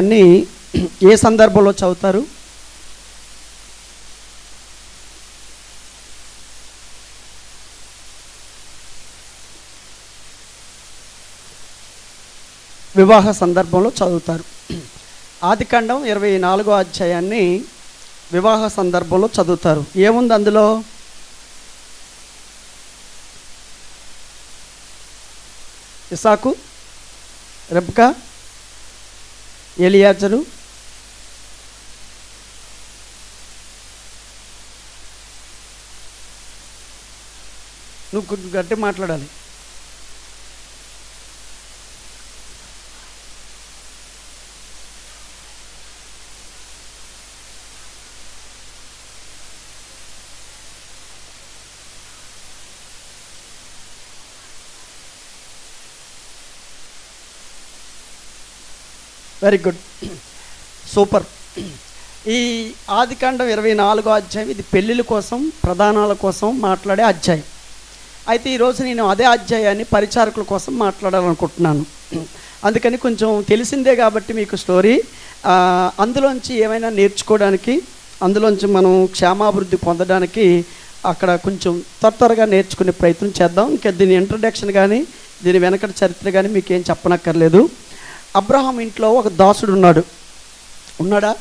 అన్నీ ఏ సందర్భంలో చదువుతారు? వివాహ సందర్భంలో చదువుతారు. ఆదికాండం 24వ అధ్యాయాన్ని వివాహ సందర్భంలో చదువుతారు. ఏముంది అందులో? ఇసాకు, రెబ్కా, ఎలియాజరు, నువ్వు గట్టి మాట్లాడాలి. Very good, super. ఈ ఆదికాండం 24వ అధ్యాయం ఇది పెళ్ళిళ్ళ కోసం, ప్రధానాల కోసం మాట్లాడే అధ్యాయం. అయితే ఈరోజు నేను అదే అధ్యాయాన్ని పరిచారకుల కోసం మాట్లాడాలనుకుంటున్నాను. అందుకని కొంచెం తెలిసిందే కాబట్టి మీకు స్టోరీ అందులోంచి ఏమైనా నేర్చుకోవడానికి, అందులోంచి మనం క్షేమాభివృద్ధి పొందడానికి అక్కడ కొంచెం త్వరగా నేర్చుకునే ప్రయత్నం చేద్దాం. ఇంకా దీని ఇంట్రడక్షన్ కానీ దీని వెనకటి చరిత్ర కానీ మీకేం చెప్పనక్కర్లేదు. అబ్రహాం ఇంట్లో ఒక దాసుడు ఉన్నాడా?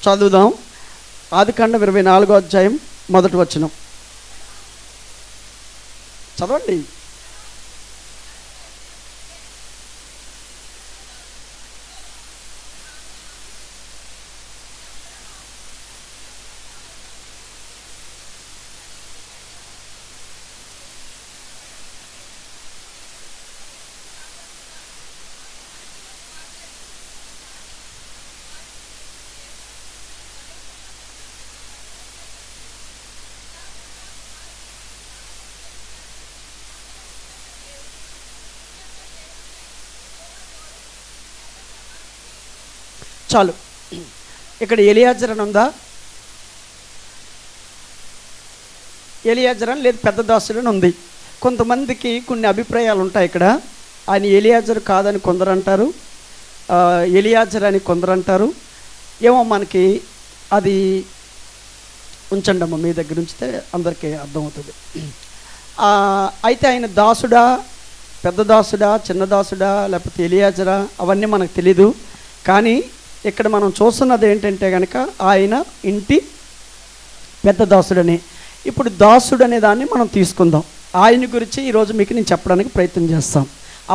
చదువుదాం. ఆదికాండం 24వ అధ్యాయం 1వ వచనం చదవండి. చాలు. ఇక్కడ ఎలియాజర్ అని ఉందా? ఎలియాజర్ అని లేదు, పెద్ద దాసుడు అని ఉంది. కొంతమందికి కొన్ని అభిప్రాయాలు ఉంటాయి. ఇక్కడ ఆయన ఎలియాజర్ కాదని కొందరు అంటారు, ఎలియాజర్ అని కొందరు అంటారు. ఏమో మనకి అది ఉంచండి అమ్మ, మీ దగ్గర ఉంచితే అందరికీ అర్థమవుతుంది. అయితే ఆయన దాసుడా, పెద్ద దాసుడా, చిన్న దాసుడా, లేకపోతే ఎలియాజరా, అవన్నీ మనకు తెలీదు. కానీ ఇక్కడ మనం చూస్తున్నది ఏంటంటే కనుక ఆయన ఇంటి పెద్ద దాసుడని. ఇప్పుడు దాసుడు అనే దాన్ని మనం తీసుకుందాం. ఆయన గురించి ఈరోజు మీకు నేను చెప్పడానికి ప్రయత్నం చేస్తాం.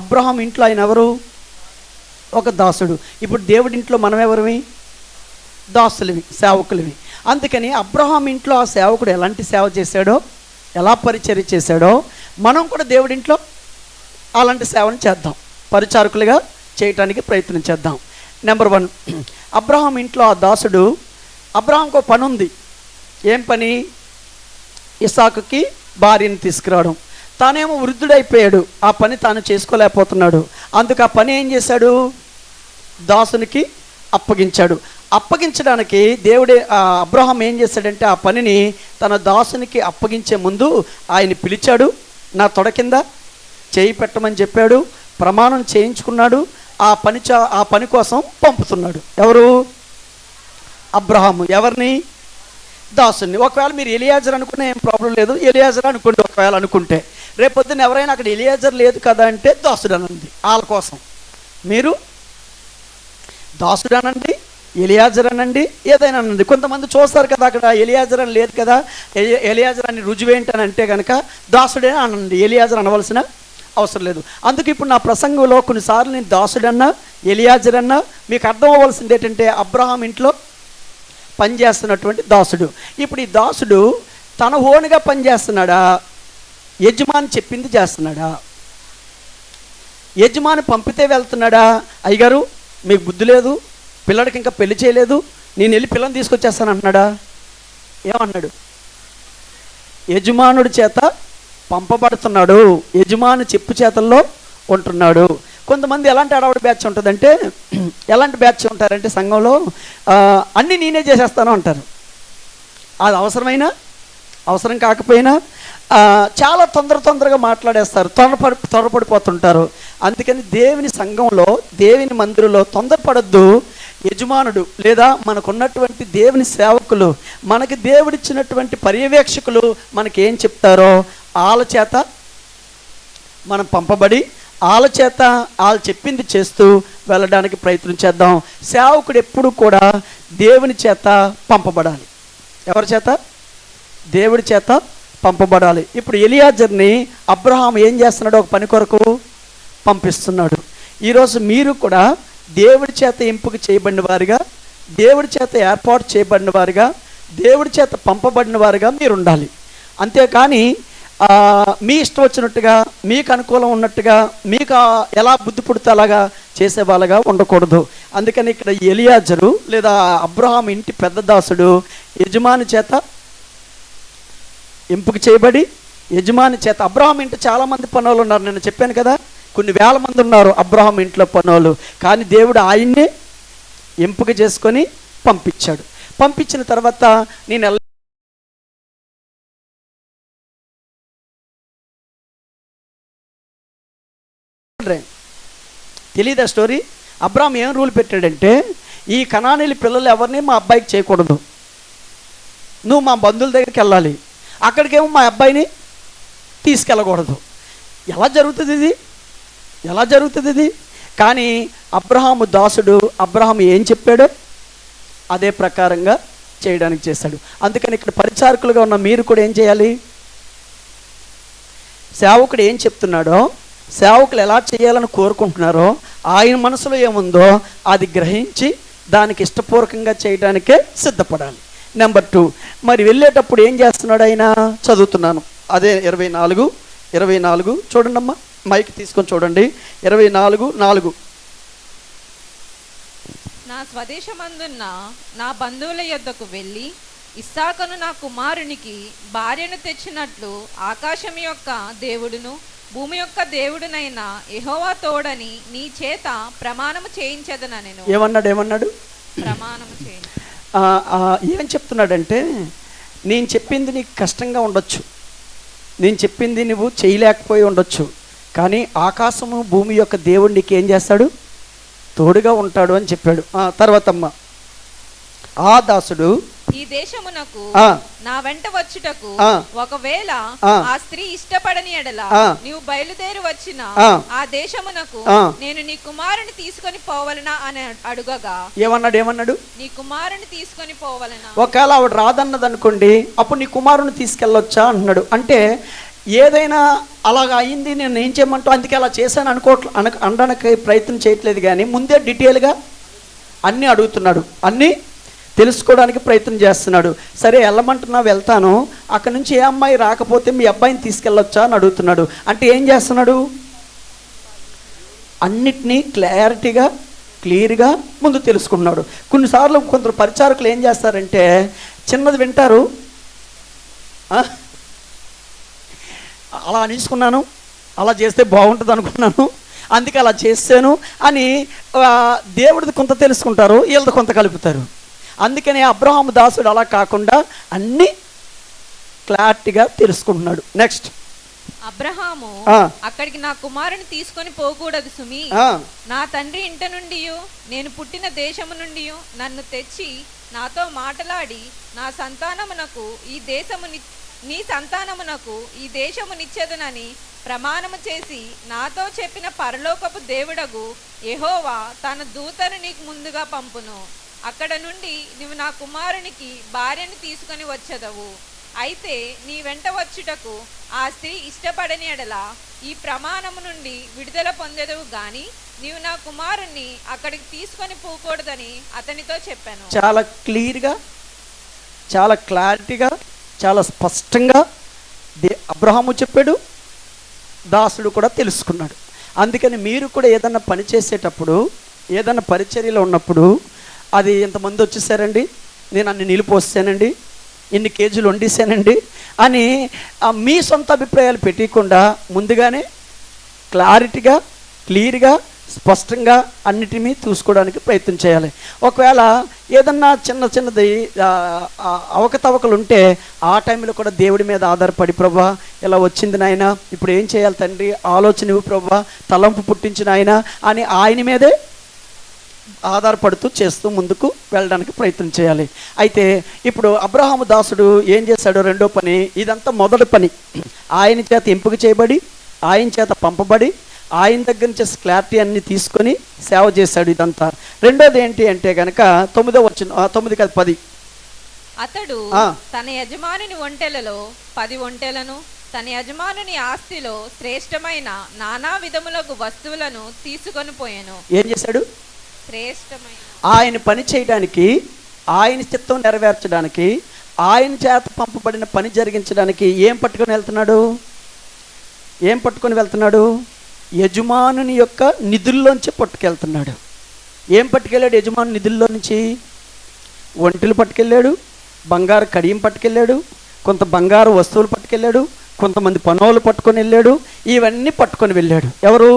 అబ్రహాం ఇంట్లో ఆయన ఎవరు? ఒక దాసుడు. ఇప్పుడు దేవుడి ఇంట్లో మనం ఎవరివి? దాసులవి, సేవకులవి. అందుకని అబ్రహాం ఇంట్లో ఆ సేవకుడు ఎలాంటి సేవ చేశాడో, ఎలా పరిచర్య చేశాడో, మనం కూడా దేవుడింట్లో అలాంటి సేవను చేద్దాం, పరిచారకులుగా చేయటానికి ప్రయత్నం చేద్దాం. నెంబర్ 1, అబ్రహాం ఇంట్లో ఆ దాసుడు, అబ్రహాంకు పని ఉంది. ఏం పని? ఇసాకుకి భార్యను తీసుకురావడం. తానేమో వృద్ధుడైపోయాడు, ఆ పని తాను చేసుకోలేకపోతున్నాడు. అందుకు ఆ పని ఏం చేశాడు? దాసునికి అప్పగించాడు. అప్పగించడానికి దేవుడే అబ్రహాం ఏం చేశాడంటే ఆ పనిని తన దాసునికి అప్పగించే ముందు ఆయన పిలిచాడు. నా తొడ కింద చేయి పెట్టమని చెప్పాడు, ప్రమాణం చేయించుకున్నాడు. ఆ పని కోసం పంపుతున్నాడు. ఎవరు? అబ్రహాము. ఎవరిని? దాసుని. ఒకవేళ మీరు ఎలియాజర్ అనుకునే ఏం ప్రాబ్లం లేదు, ఎలియాజర్ అనుకోండి. ఒకవేళ అనుకుంటే రేపొద్దున ఎవరైనా అక్కడ ఎలియాజర్ లేదు కదా అంటే దాసుడు అనండి. వాళ్ళ కోసం మీరు దాసుడు అనండి, ఎలియాజర్ అనండి, ఏదైనా అనండి. కొంతమంది చూస్తారు కదా అక్కడ ఎలియాజర్ అని లేదు కదా, ఎలియాజర్ అని రుజువేంటి అని అంటే కనుక దాసుడే అనండి, ఎలియాజర్ అనవలసిన అవసరం లేదు. అందుకు ఇప్పుడు నా ప్రసంగంలో కొన్నిసార్లు నేను దాసుడన్నా, ఎలియాజర్ అన్నా మీకు అర్థం అవ్వాల్సింది ఏంటంటే అబ్రహాం ఇంట్లో పనిచేస్తున్నటువంటి దాసుడు. ఇప్పుడు ఈ దాసుడు తన ఓనుగా పనిచేస్తున్నాడా, యజమాని చెప్పింది చేస్తున్నాడా? యజమాని పంపితే వెళ్తున్నాడా? అయ్యగారు మీకు బుద్ధి లేదు, పిల్లడికి ఇంకా పెళ్లి చేయలేదు, నేను వెళ్ళి పిల్లని తీసుకొచ్చేస్తాను అంటున్నాడా? ఏమన్నాడు? యజమానుడి చేత పంపబడుతున్నాడు, యజమాని చెప్పు చేతల్లో ఉంటున్నాడు. కొంతమంది ఎలాంటి అడవాడి బ్యాచ్ ఉంటుందంటే, ఎలాంటి బ్యాచ్ ఉంటారంటే సంఘంలో అన్నీ నేనే చేసేస్తాను అంటారు. అది అవసరం కాకపోయినా చాలా తొందరగా మాట్లాడేస్తారు, త్వరపడిపోతుంటారు. అందుకని దేవుని సంఘంలో, దేవుని మందిరంలో తొందరపడద్దు. యజమానుడు లేదా మనకున్నటువంటి దేవుని సేవకులు, మనకి దేవుడిచ్చినటువంటి పర్యవేక్షకులు మనకి ఏం చెప్తారో వాళ్ళ చేత మనం పంపబడి వాళ్ళ చేత వాళ్ళు చెప్పింది చేస్తూ వెళ్ళడానికి ప్రయత్నం చేద్దాం. సేవకుడు ఎప్పుడు కూడా దేవుని చేత పంపబడాలి. ఎవరి చేత? దేవుడి చేత పంపబడాలి. ఇప్పుడు ఎలియాజర్ని అబ్రహాం ఏం చేస్తున్నాడు? ఒక పని కొరకు పంపిస్తున్నాడు. ఈరోజు మీరు కూడా దేవుడి చేత ఎంపిక చేయబడిన వారిగా, దేవుడి చేత ఏర్పాటు చేయబడిన వారిగా, దేవుడి చేత పంపబడిన వారిగా మీరు ఉండాలి. అంతేకాని మీ ఇష్టం వచ్చినట్టుగా, మీకు అనుకూలం ఉన్నట్టుగా, మీకు ఎలా బుద్ధి పుడితే అలాగా చేసే వాళ్ళగా ఉండకూడదు. అందుకని ఇక్కడ ఎలియాజరు లేదా అబ్రహాం ఇంటి పెద్ద దాసుడు యజమాని చేత ఎంపిక చేయబడి, యజమాని చేత. అబ్రహాం ఇంటి చాలామంది పనులు ఉన్నారు, నేను చెప్పాను కదా, కొన్ని వేల మంది ఉన్నారు అబ్రహాం ఇంట్లో పనులు. కానీ దేవుడు ఆయన్నే ఎంపిక చేసుకొని పంపించాడు. పంపించిన తర్వాత నేను తెలీదా స్టోరీ? అబ్రహాం ఏం రూల్ పెట్టాడంటే, ఈ కనానీల పిల్లలు ఎవరిని మా అబ్బాయికి చేయకూడదు, నువ్వు మా బంధువుల దగ్గరికి వెళ్ళాలి, అక్కడికేమో మా అబ్బాయిని తీసుకెళ్ళకూడదు. ఎలా జరుగుతుంది ఇది? ఎలా జరుగుతుంది ఇది? కానీ అబ్రహాము దాసుడు, అబ్రహాం ఏం చెప్పాడో అదే ప్రకారంగా చేయడానికి చేశాడు. అందుకని ఇక్కడ పరిచారకులుగా ఉన్న మీరు కూడా ఏం చేయాలి? సేవకుడు ఏం చెప్తున్నాడో, సేవకులు ఎలా చేయాలని కోరుకుంటున్నారో, ఆయన మనసులో ఏముందో అది గ్రహించి దానికి ఇష్టపూర్వకంగా చేయడానికే సిద్ధపడాలి. నెంబర్ 2, మరి వెళ్ళేటప్పుడు ఏం చేస్తున్నాడు ఆయన? చదువుతున్నాను, అదే 24 చూడండి అమ్మా, మైక్ తీసుకొని చూడండి. 24:4 నా స్వదేశమందున్న నా బంధువుల యొద్దకు వెళ్ళి ఇస్సాకును నా కుమారునికి భార్యను తెచ్చినట్లు ఆకాశం యొక్క దేవుడును భూమి యొక్క దేవుడునైన యెహోవా తోడని నీ చేత ప్రమాణము చేయించదనెను. ఏమన్నాడు? ప్రమాణము చేయించు. ఏం చెప్తున్నాడంటే, నేను చెప్పింది నీకు కష్టంగా ఉండొచ్చు, నేను చెప్పింది నువ్వు చేయలేకపోయి ఉండొచ్చు, కానీ ఆకాశము భూమి యొక్క దేవుడు నీకు ఏం చేస్తాడు? తోడుగా ఉంటాడు అని చెప్పాడు. తర్వాతమ్మ, ఆ దాసుడు ఈ దేశమునకు నా వెంట వచ్చుటకు ఒకవేళ ఆ స్త్రీ ఇష్టపడని ఎడల నీవు బయలుదేరి వచ్చిన ఆ దేశమునకు నేను నీ కుమారుని తీసుకొని పోవలనా అని అడుగగా, ఏమన్నాడు? నీ కుమారుని తీసుకొని పోవలనా. ఒకవేళ ఆవిడ రాదన్నది అనుకోండి, అప్పుడు నీ కుమారుని తీసుకెళ్ళొచ్చా అంటున్నాడు. అంటే ఏదైనా అలాగ అయింది, నేను ఏం చేయమంటూ అందుకే అలా చేశాను అనడానికి ప్రయత్నం చేయట్లేదు, కానీ ముందే డీటెయిల్గా అన్నీ అడుగుతున్నాడు, అన్నీ తెలుసుకోవడానికి ప్రయత్నం చేస్తున్నాడు. సరే వెళ్ళమంటున్నా, వెళ్తాను, అక్కడ నుంచి ఏ అమ్మాయి రాకపోతే మీ అబ్బాయిని తీసుకెళ్ళొచ్చా అని అడుగుతున్నాడు. అంటే ఏం చేస్తున్నాడు? అన్నిటినీ క్లియర్గా ముందు తెలుసుకున్నాడు. కొన్నిసార్లు కొందరు పరిచారకులు ఏం చేస్తారంటే, చిన్నది వింటారు, అలా అనేసుకున్నాను, అలా చేస్తే బాగుంటుంది అనుకున్నాను, అందుకే అలా చేశాను అని దేవుడిది కొంత తెలుసుకుంటారు, వీళ్ళది కొంత కలుపుతారు. అందుకని అబ్రహాము దాసుడు అలా కాకుండా అన్ని క్లారిటీగా తెలుసుకుంటున్నాడు. నెక్స్ట్, అబ్రహాము అక్కడికి నా కుమారుని తీసుకొని పోకూడదు సుమి, నా తండ్రి ఇంట నుండి నేను పుట్టిన దేశము నుండి నన్ను తెచ్చి నాతో మాట్లాడి నీ సంతానమునకు ఈ దేశము నిచ్చెదనని ప్రమాణము చేసి నాతో చెప్పిన పరలోకపు దేవుడగు యెహోవా తన దూతను నీకు ముందుగా పంపును. అక్కడ నుండి నువ్వు నా కుమారునికి భార్యను తీసుకొని వచ్చెదవు. అయితే నీ వెంట వచ్చుటకు ఆ స్త్రీ ఇష్టపడని ఎడల ఈ ప్రమాణము నుండి విడుదల పొందెదవు గాని నీవు నా కుమారుణ్ణి అక్కడికి తీసుకొని పోకూడదని అతనితో చెప్పాను. చాలా క్లియర్గా, చాలా క్లారిటీగా, చాలా స్పష్టంగా అబ్రహాము చెప్పాడు, దాసుడు కూడా తెలుసుకున్నాడు. అందుకని మీరు కూడా ఏదన్నా పని చేసేటప్పుడు, ఏదన్నా పరిచర్యలో ఉన్నప్పుడు, అది ఇంతమంది వచ్చేసారండి, నేను అన్ని నీళ్ళు పోసానండి, ఇన్ని కేజీలు వండేసానండి అని మీ సొంత అభిప్రాయాలు పెట్టకుండా ముందుగానే క్లారిటీగా, క్లియర్గా, స్పష్టంగా అన్నిటినీ చూసుకోవడానికి ప్రయత్నం చేయాలి. ఒకవేళ ఏదన్నా చిన్నది అవకతవకలు ఉంటే ఆ టైంలో కూడా దేవుడి మీద ఆధారపడి, ప్రభా ఇలా వచ్చింది నాయన, ఇప్పుడు ఏం చేయాలి తండ్రి, ఆలోచన ఇవ్వు ప్రభా, తలంపు పుట్టించిన ఆయన అని ఆయన మీదే ఆధారపడుతూ చేస్తూ ముందుకు వెళ్ళడానికి ప్రయత్నం చేయాలి. అయితే ఇప్పుడు అబ్రహాము దాసుడు ఏం చేశాడు? రెండో పని, ఇదంతా మొదటి పని. ఆయన చేత ఎంపిక చేయబడి, ఆయన చేత పంపబడి, ఆయన దగ్గర నుంచి క్లారిటీ అన్ని తీసుకొని సేవ చేశాడు. ఇదంతా. రెండోది ఏంటి అంటే కనుక 9 అతడు తన యజమానుని ఒంటెలలో 10 ఒంటెలను, తన యజమానుని ఆస్తిలో శ్రేష్టమైన నానా విధములకు వస్తువులను తీసుకొని పోయాను. ఏం చేశాడు? శ్రేష్టమైన ఆయన పని చేయడానికి, ఆయన చిత్తం నెరవేర్చడానికి, ఆయన చేత పంపబడిన పని జరిగించడానికి ఏం పట్టుకొని వెళ్తున్నాడు? ఏం పట్టుకొని వెళ్తున్నాడు? యజమానుని యొక్క నిధుల్లోంచి పట్టుకెళ్తున్నాడు. ఏం పట్టుకెళ్ళాడు యజమాను నిధుల్లో నుంచి? ఒంటెలు పట్టుకెళ్ళాడు, బంగారు కడియం పట్టుకెళ్ళాడు, కొంత బంగారు వస్తువులు పట్టుకెళ్ళాడు, కొంతమంది పనోళ్ళు పట్టుకొని వెళ్ళాడు. ఇవన్నీ పట్టుకొని వెళ్ళాడు. ఎవరు?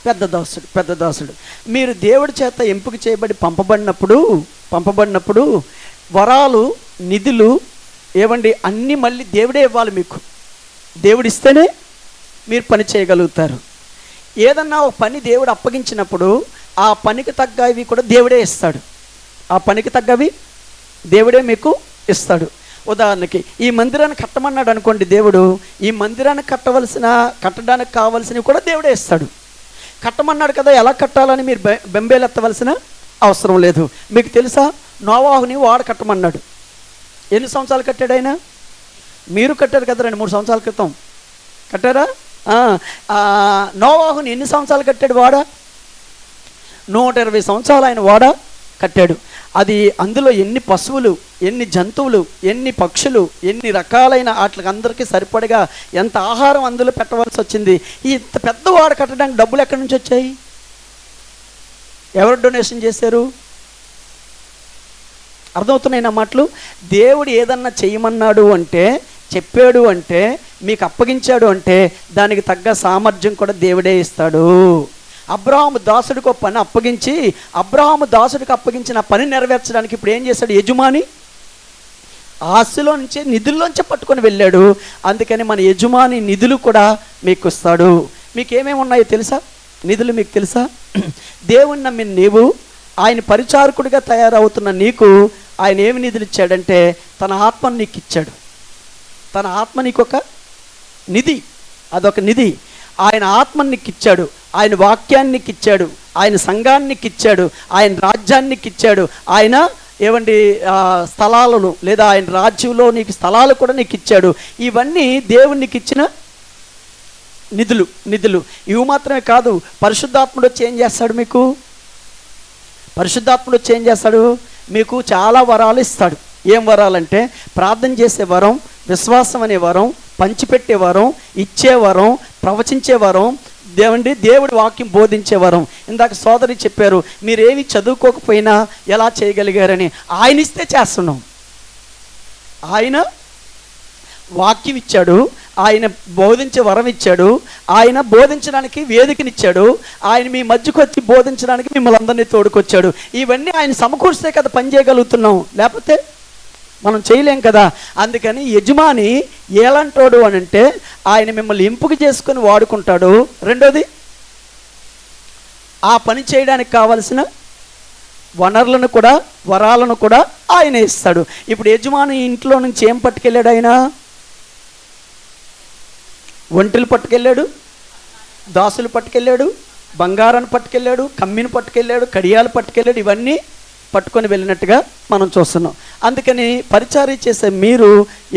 పెద్ద దాసుడు. మీరు దేవుడి చేత ఎంపిక చేయబడి పంపబడినప్పుడు వరాలు, నిధులు ఏవండి అన్నీ మళ్ళీ దేవుడే ఇవ్వాలి. మీకు దేవుడిస్తేనే మీరు పని చేయగలుగుతారు. ఏదన్నా ఒక పని దేవుడు అప్పగించినప్పుడు ఆ పనికి తగ్గవి కూడా దేవుడే ఇస్తాడు. ఆ పనికి తగ్గవి దేవుడే మీకు ఇస్తాడు. ఉదాహరణకి ఈ మందిరాన్ని కట్టమన్నాడు అనుకోండి దేవుడు, ఈ మందిరాన్ని కట్టడానికి కావలసినవి కూడా దేవుడే ఇస్తాడు. కట్టమన్నాడు కదా, ఎలా కట్టాలని మీరు బెంబేలెత్తవలసిన అవసరం లేదు. మీకు తెలుసా, నోవాహుని వాడు కట్టమన్నాడు. ఎన్ని సంవత్సరాలు కట్టాడు ఆయన? మీరు కట్టారు కదా 2-3 సంవత్సరాల క్రితం కట్టారా? నోవాహుని ఎన్ని సంవత్సరాలు కట్టాడు? వాడ 120 సంవత్సరాలు ఆయన వాడ కట్టాడు. అది అందులో ఎన్ని పశువులు, ఎన్ని జంతువులు, ఎన్ని పక్షులు, ఎన్ని రకాలైన వాటికి అందరికీ సరిపడగా ఎంత ఆహారం అందులో పెట్టవలసి వచ్చింది. ఈ పెద్ద వాడ కట్టడానికి డబ్బులు ఎక్కడి నుంచి వచ్చాయి? ఎవరు డొనేషన్ చేశారు? అర్థమవుతున్నాయి నా మాటలు? దేవుడు ఏదన్నా చేయమన్నాడు అంటే, చెప్పాడు అంటే, మీకు అప్పగించాడు అంటే దానికి తగ్గ సామర్థ్యం కూడా దేవుడే ఇస్తాడు. అబ్రహాము దాసుడికి ఒక పని అప్పగించి, అబ్రహాము దాసుడికి అప్పగించిన పని నెరవేర్చడానికి ఇప్పుడు ఏం చేశాడు? యజమాని ఆస్తిలో నుంచి, నిధుల్లోంచి పట్టుకొని వెళ్ళాడు. అందుకని మన యజమాని నిధులు కూడా మీకు ఇస్తాడు. మీకు ఏమేమి ఉన్నాయో తెలుసా? నిధులు మీకు తెలుసా? దేవుని నమ్మిన నీవు, ఆయన పరిచారకుడిగా తయారవుతున్న నీకు ఆయన ఏమి నిధులు ఇచ్చాడంటే తన ఆత్మను నీకు ఇచ్చాడు. తన ఆత్మ నీకు ఒక నిధి, అదొక నిధి. ఆయన ఆత్మని నీకు ఇచ్చాడు, ఆయన వాక్యాన్ని నీకు ఇచ్చాడు, ఆయన సంఘాన్ని నీకు ఇచ్చాడు, ఆయన రాజ్యాన్ని నీకు ఇచ్చాడు, ఆయన ఏవండి స్థలాలను లేదా ఆయన రాజ్యంలో నీకు స్థలాలు కూడా నీకు ఇచ్చాడు. ఇవన్నీ దేవుడు నీకు ఇచ్చిన నిధులు. ఇవి మాత్రమే కాదు, పరిశుద్ధాత్ముడు వచ్చి ఏం చేస్తాడు? పరిశుద్ధాత్ముడు వచ్చి ఏం చేస్తాడు? మీకు చాలా వరాలు ఇస్తాడు. ఏం వరాలంటే ప్రార్థన చేసే వరం, విశ్వాసం అనే వరం, పంచిపెట్టే వరం, ఇచ్చే వరం, ప్రవచించే వరం, దేవుడి వాక్యం బోధించే వరం. ఇందాక సోదరి చెప్పారు, మీరేమి చదువుకోకపోయినా ఎలా చేయగలిగారని. ఆయన ఇస్తే చేస్తున్నాం. ఆయన వాక్యం ఇచ్చాడు, ఆయన బోధించే వరం ఇచ్చాడు, ఆయన బోధించడానికి వేదికనిచ్చాడు, ఆయన మీ మధ్యకు వచ్చి బోధించడానికి మిమ్మల్ని అందరినీ తోడుకొచ్చాడు. ఇవన్నీ ఆయన సమకూర్స్తే కదా పని చేయగలుగుతున్నాం, లేకపోతే మనం చేయలేం కదా. అందుకని యజమాని ఎలాంటోడు అని అంటే ఆయన మిమ్మల్ని ఎంపిక చేసుకొని వాడుకుంటాడు. రెండోది, ఆ పని చేయడానికి కావలసిన వనరులను కూడా, వరాలను కూడా ఆయన ఇస్తాడు. ఇప్పుడు యజమాని ఇంట్లో నుంచి ఏం పట్టుకెళ్ళాడు? ఆయన ఒంటెలు పట్టుకెళ్ళాడు, దాసులు పట్టుకెళ్ళాడు, బంగారాన్ని పట్టుకెళ్ళాడు, కమ్మిని పట్టుకెళ్ళాడు, కడియాలు పట్టుకెళ్ళాడు. ఇవన్నీ పట్టుకొని వెళ్ళినట్టుగా మనం చూస్తున్నాం. అందుకని పరిచర్య చేసే మీరు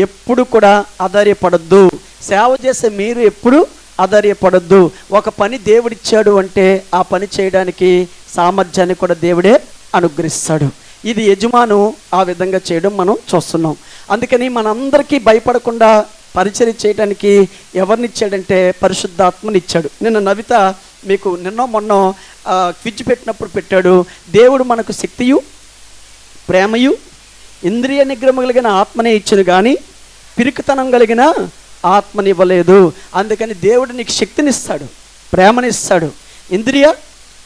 ఎప్పుడు కూడా ఆధార్యపడద్దు. సేవ చేసే మీరు ఎప్పుడు ఆధార్యపడద్దు. ఒక పని దేవుడిచ్చాడు అంటే ఆ పని చేయడానికి సామర్థ్యాన్ని కూడా దేవుడే అనుగ్రహిస్తాడు. ఇది యజమాను ఆ విధంగా చేయడం మనం చూస్తున్నాం. అందుకని మనందరికీ భయపడకుండా పరిచర్య చేయడానికి ఎవరినిచ్చాడంటే పరిశుద్ధాత్మనిచ్చాడు. నిన్న నవిత మీకు మొన్న క్విజ్ పెట్టినప్పుడు పెట్టాడు, దేవుడు మనకు శక్తియు, ప్రేమయు, ఇంద్రియ నిగ్రహం కలిగిన ఆత్మనే ఇచ్చును కానీ పిరికితనం కలిగిన ఆత్మనివ్వలేదు. అందుకని దేవుడు నీకు శక్తినిస్తాడు, ప్రేమనిస్తాడు, ఇంద్రియ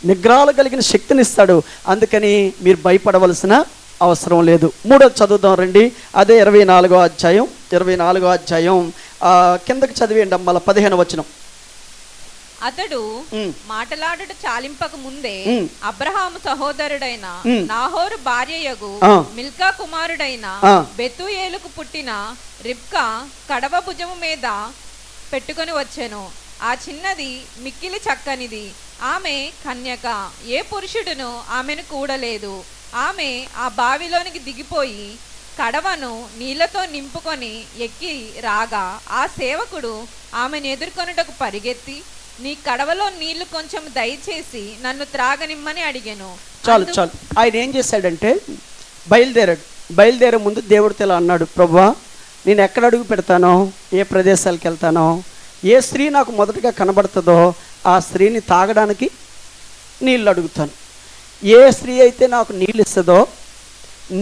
నిగ్రహాలు కలిగిన శక్తినిస్తాడు. అందుకని మీరు భయపడవలసిన అవసరం లేదు. మూడోది చదువుదాం రండి. అదే 24వ అధ్యాయం కిందకి చదివేయండి అమ్మాల 15వ వచనం. అతడు మాటలాడుట చాలింపక ముందే అబ్రహాము సహోదరుడైన నాహోరు భార్యయగు మిల్కా కుమారుడైన బెతూయేలుకు పుట్టిన రిబ్కా కడవ భుజము మీద పెట్టుకొని వచ్చెను. ఆ చిన్నది మిక్కిలి చక్కనిది, ఆమె కన్యక, ఏ పురుషుడును ఆమెను కూడలేదు. ఆమె ఆ బావిలోనికి దిగిపోయి కడవను నీళ్లతో నింపుకొని ఎక్కి రాగా ఆ సేవకుడు ఆమెను ఎదుర్కొనుటకు పరిగెత్తి, నీ కడవలో నీళ్లు కొంచెం దయచేసి నన్ను త్రాగనిమ్మని అడిగాను. చాలు చాలు. ఆయన ఏం చేశాడంటే బయలుదేరే ముందు దేవుడితో ఇలా అన్నాడు, ప్రభువా నేను ఎక్కడ అడుగు పెడతానో, ఏ ప్రదేశాలకు వెళ్తానో, ఏ స్త్రీ నాకు మొదటగా కనబడుతుందో ఆ స్త్రీని తాగడానికి నీళ్ళు అడుగుతాను. ఏ స్త్రీ అయితే నాకు నీళ్ళు ఇస్తుందో,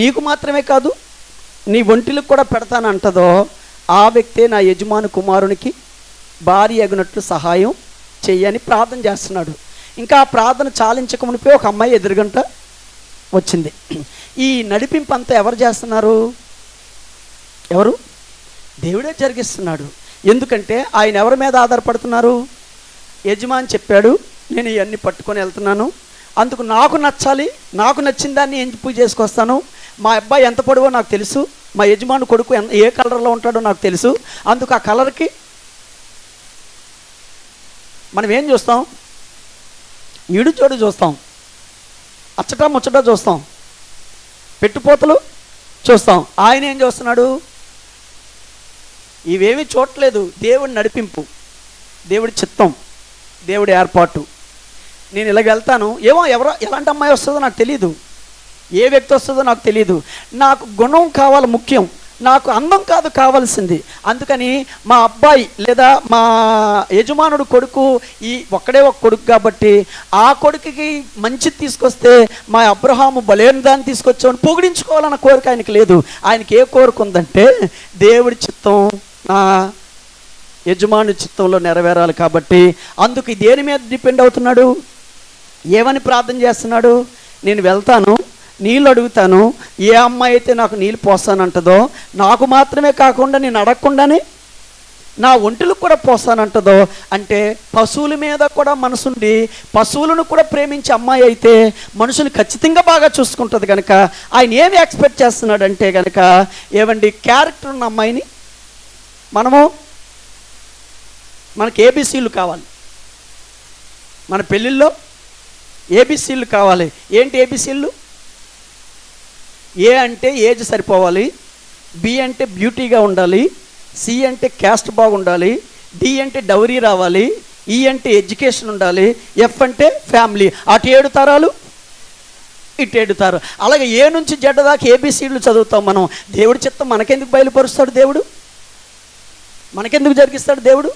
నీకు మాత్రమే కాదు నీ ఒంటిలకు కూడా పెడతానంటదో ఆ వ్యక్తే నా యజమాని కుమారునికి భార్య అగినట్లు సహాయం చెయ్యని ప్రార్థన చేస్తున్నాడు. ఇంకా ఆ ప్రార్థన చాలించకమునిపై ఒక అమ్మాయి ఎదురుగంట వచ్చింది. ఈ నడిపింపు అంతా ఎవరు చేస్తున్నారు? ఎవరు? దేవుడే జరిగిస్తున్నాడు. ఎందుకంటే ఆయన ఎవరి మీద ఆధారపడుతున్నారు? యజమాని చెప్పాడు, నేను ఇవన్నీ పట్టుకొని వెళ్తున్నాను, అందుకు నాకు నచ్చాలి, నాకు నచ్చిన దాన్ని ఎంపిక చేసుకొస్తాను. మా అబ్బాయి ఎంత పొడవో నాకు తెలుసు, మా యజమాని కొడుకు ఏ కలర్లో ఉంటాడో నాకు తెలుసు, అందుకు ఆ కలర్కి మనం ఏం చూస్తాం? ఈడు చోడు చూస్తాం, అచ్చటా ముచ్చటా చూస్తాం, పెట్టుపోతలు చూస్తాం. ఆయన ఏం చూస్తున్నాడు? ఇవేమీ చూడలేదు. దేవుడి నడిపింపు, దేవుడి చిత్తం, దేవుడి ఏర్పాటు. నేను ఇలాగ వెళ్తాను, ఏమో ఎలాంటి అమ్మాయి వస్తుందో నాకు తెలియదు, ఏ వ్యక్తి వస్తుందో నాకు తెలియదు, నాకు గుణం కావాలి ముఖ్యం, నాకు అందం కాదు కావాల్సింది. అందుకని మా అబ్బాయి లేదా మా యజమానుడు కొడుకు ఒక్కడే ఒక కొడుకు కాబట్టి ఆ కొడుకుకి మంచి తీసుకొస్తే మా అబ్రహాము బలేని దాన్ని తీసుకొచ్చామని పొగిడించుకోవాలన్న కోరిక ఆయనకి లేదు. ఆయనకి ఏ కోరిక ఉందంటే దేవుడి చిత్తం నా యజమాని చిత్తంలో నెరవేరాలి. కాబట్టి అందుకు దేని మీద డిపెండ్ అవుతున్నాడు? ఏమని ప్రార్థన చేస్తున్నాడు? నేను వెళ్తాను, నీళ్ళు అడుగుతాను, ఏ అమ్మాయి అయితే నాకు నీళ్ళు పోస్తానంటదో, నాకు మాత్రమే కాకుండా నేను అడగకుండానే నా ఒంటిలకు కూడా పోస్తానంటదో, అంటే పశువుల మీద కూడా మనసుండి పశువులను కూడా ప్రేమించే అమ్మాయి అయితే మనుషులు ఖచ్చితంగా బాగా చూసుకుంటుంది. కనుక ఆయన ఏమి ఎక్స్పెక్ట్ చేస్తున్నాడంటే కనుక ఏమండి, క్యారెక్టర్ ఉన్న అమ్మాయిని మనకి ఏబీసీలు కావాలి. మన పెళ్ళిళ్ళలో ఏబీసీలు కావాలి. ఏంటి ఏబీసీలు? ఏ అంటే ఏజ్ సరిపోవాలి, బి అంటే బ్యూటీగా ఉండాలి, సి అంటే క్యాస్ట్ బాగుండాలి, డి అంటే డౌరీ రావాలి, ఈ అంటే ఎడ్యుకేషన్ ఉండాలి, ఎఫ్ అంటే ఫ్యామిలీ. అటు 7 తరాలు, ఇటు 7 తరాలు. అలాగే ఏ నుంచి జెడ్ దాకా ఏబీసీలు చదువుతాం మనం. దేవుడి చిత్తం మనకెందుకు బయలుపరుస్తాడు దేవుడు? మనకెందుకు జరిగిస్తాడు దేవుడు?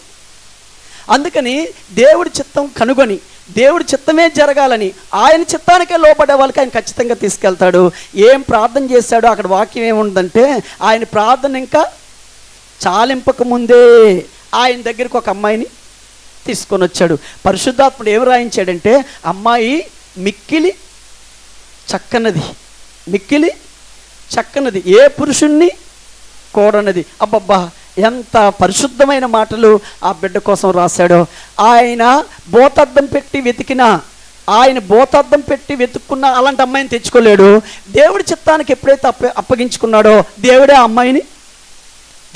అందుకని దేవుడి చిత్తం కనుగొని దేవుడి చిత్తమే జరగాలని ఆయన చిత్తానికే లోపడే వాళ్ళకి ఆయన ఖచ్చితంగా తీసుకెళ్తాడు. ఏం ప్రార్థన చేశాడో అక్కడ వాక్యం ఏముందంటే, ఆయన ప్రార్థన ఇంకా చాలింపక ముందే ఆయన దగ్గరికి ఒక అమ్మాయిని తీసుకొని వచ్చాడు. పరిశుద్ధాత్ముడు ఏం రాయించాడంటే, అమ్మాయి మిక్కిలి చక్కనది, మిక్కిలి చక్కనది, ఏ పురుషుణ్ణి కోరనది. అబ్బబ్బా, ఎంత పరిశుద్ధమైన మాటలు ఆ బిడ్డ కోసం రాశాడో. ఆయన బోతద్దం పెట్టి వెతుక్కున్నా అలాంటి అమ్మాయిని తెచ్చుకోలేడు. దేవుడి చిత్తానికి ఎప్పుడైతే అప్పగించుకున్నాడో దేవుడే ఆ అమ్మాయిని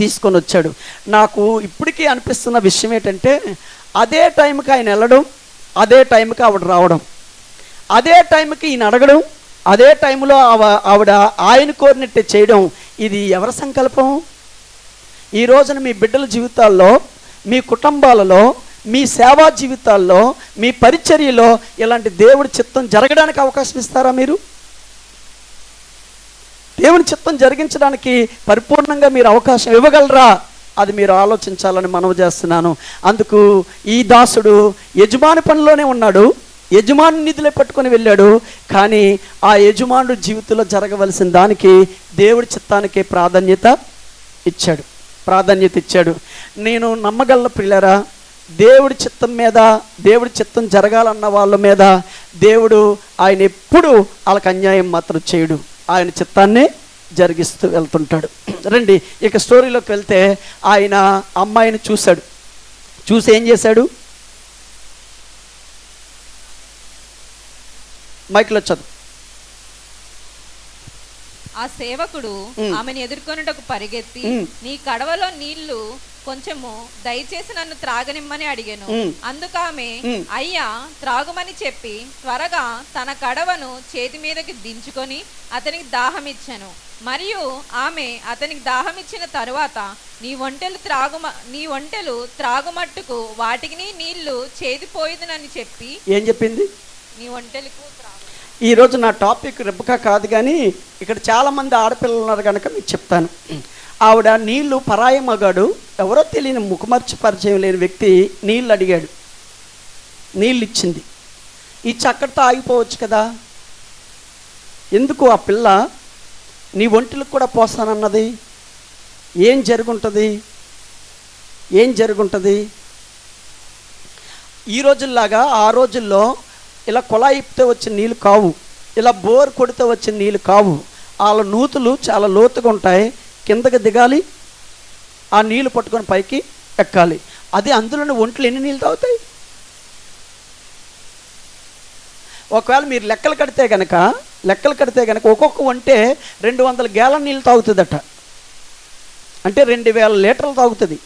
తీసుకొని వచ్చాడు. నాకు ఇప్పటికీ అనిపిస్తున్న విషయం ఏంటంటే, అదే టైంకి ఆయన వెళ్ళడం, అదే టైంకి ఆవిడ రావడం, అదే టైంకి ఈయన అడగడం, అదే టైంలో ఆవిడ ఆయన కోరినట్టే చేయడం. ఇది ఎవరి సంకల్పం? ఈ రోజున మీ బిడ్డల జీవితాల్లో, మీ కుటుంబాలలో, మీ సేవా జీవితాల్లో, మీ పరిచర్యలో ఇలాంటి దేవుడి చిత్తం జరగడానికి అవకాశం ఇస్తారా మీరు? దేవుని చిత్తం జరిగించడానికి పరిపూర్ణంగా మీరు అవకాశం ఇవ్వగలరా? అది మీరు ఆలోచించాలని మనవి చేస్తున్నాను. అందుకు ఈ దాసుడు యజమాని పనిలోనే ఉన్నాడు, యజమాని నిధులే పట్టుకొని వెళ్ళాడు. కానీ ఆ యజమానుడు జీవితంలో జరగవలసిన దానికి దేవుడి చిత్తానికి ప్రాధాన్యత ఇచ్చాడు. నేను నమ్మగల ప్రియులారా, దేవుడి చిత్తం మీద, దేవుడి చిత్తం జరగాలన్న వాళ్ళ మీద దేవుడు ఆయన ఎప్పుడు వాళ్ళకి అన్యాయం మాత్రం చేయడు. ఆయన చిత్తాన్ని జరిగిస్తూ వెళ్తుంటాడు. రండి ఇక స్టోరీలోకి వెళ్తే, ఆయన అమ్మాయిని చూశాడు. చూసి ఏం చేశాడు? మైక్లో చదువు. ఆ సేవకుడు ఆమెను ఎదుర్కొనుటకు పరిగెత్తి, నీ కడవలో నీళ్లు కొంచెము దయచేసి నన్ను త్రాగనిమ్మని అడిగాను. అందుకామె అయ్యా త్రాగుమని చెప్పి త్వరగా తన కడవను చేతి మీదకి దించుకొని అతనికి దాహమిచ్చాను. మరియు ఆమె అతనికి దాహమిచ్చిన తరువాత నీ ఒంటెలు త్రాగుమట్టుకు వాటికి నీళ్లు చేదిపోయేదనని చెప్పి ఏం చెప్పింది? నీ ఒంటెలకు ఈరోజు నా టాపిక్ రెబ్బకా కాదు, కానీ ఇక్కడ చాలామంది ఆడపిల్లలు ఉన్నారు కనుక మీకు చెప్తాను. ఆవిడ నీళ్లు, పరాయి మగాడు, ఎవరో తెలియని ముఖమర్చి పరిచయం లేని వ్యక్తి నీళ్ళు అడిగాడు, నీళ్ళు ఇచ్చింది. ఇచ్చి అక్కడితో ఆగిపోవచ్చు కదా, ఎందుకు ఆ పిల్ల నీ ఒంటిలకు కూడా పోస్తానన్నది? ఏం జరుగుంటుంది? ఈ రోజుల్లాగా ఆ రోజుల్లో ఇలా కుళాయి ఇప్పితే వచ్చిన నీళ్ళు కావు, ఇలా బోర్ కొడితే వచ్చిన నీళ్ళు కావు. వాళ్ళ నూతులు చాలా లోతుగా ఉంటాయి, కిందకి దిగాలి, ఆ నీళ్ళు పట్టుకొని పైకి ఎక్కాలి. అది అందులోని ఒంట్లు ఎన్ని నీళ్ళు తాగుతాయి? ఒకవేళ మీరు లెక్కలు కడితే కనుక ఒక్కొక్క ఒంటే 200 గ్యాలన్ నీళ్ళు తాగుతుందట, అంటే 2000 లీటర్లు తాగుతుంది.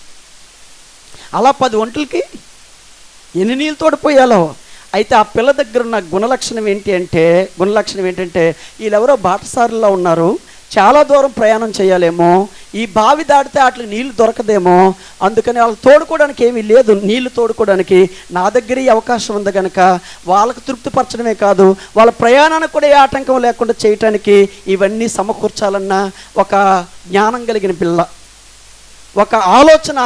అలా 10 ఒంట్లకి ఎన్ని నీళ్ళు తోడిపోయాలో. అయితే ఆ పిల్ల దగ్గర ఉన్న గుణలక్షణం ఏంటంటే వీళ్ళెవరో బాటసారుల్లో ఉన్నారు, చాలా దూరం ప్రయాణం చేయాలేమో, ఈ బావి దాటితే వాటికి నీళ్లు దొరకదేమో, అందుకని వాళ్ళు తోడుకోవడానికి ఏమీ లేదు. నీళ్లు తోడుకోవడానికి నా దగ్గర ఈ అవకాశం ఉంది కనుక వాళ్ళకు తృప్తిపరచడమే కాదు, వాళ్ళ ప్రయాణానికి కూడా ఏ ఆటంకం లేకుండా చేయటానికి ఇవన్నీ సమకూర్చాలన్న ఒక జ్ఞానం కలిగిన పిల్ల, ఒక ఆలోచన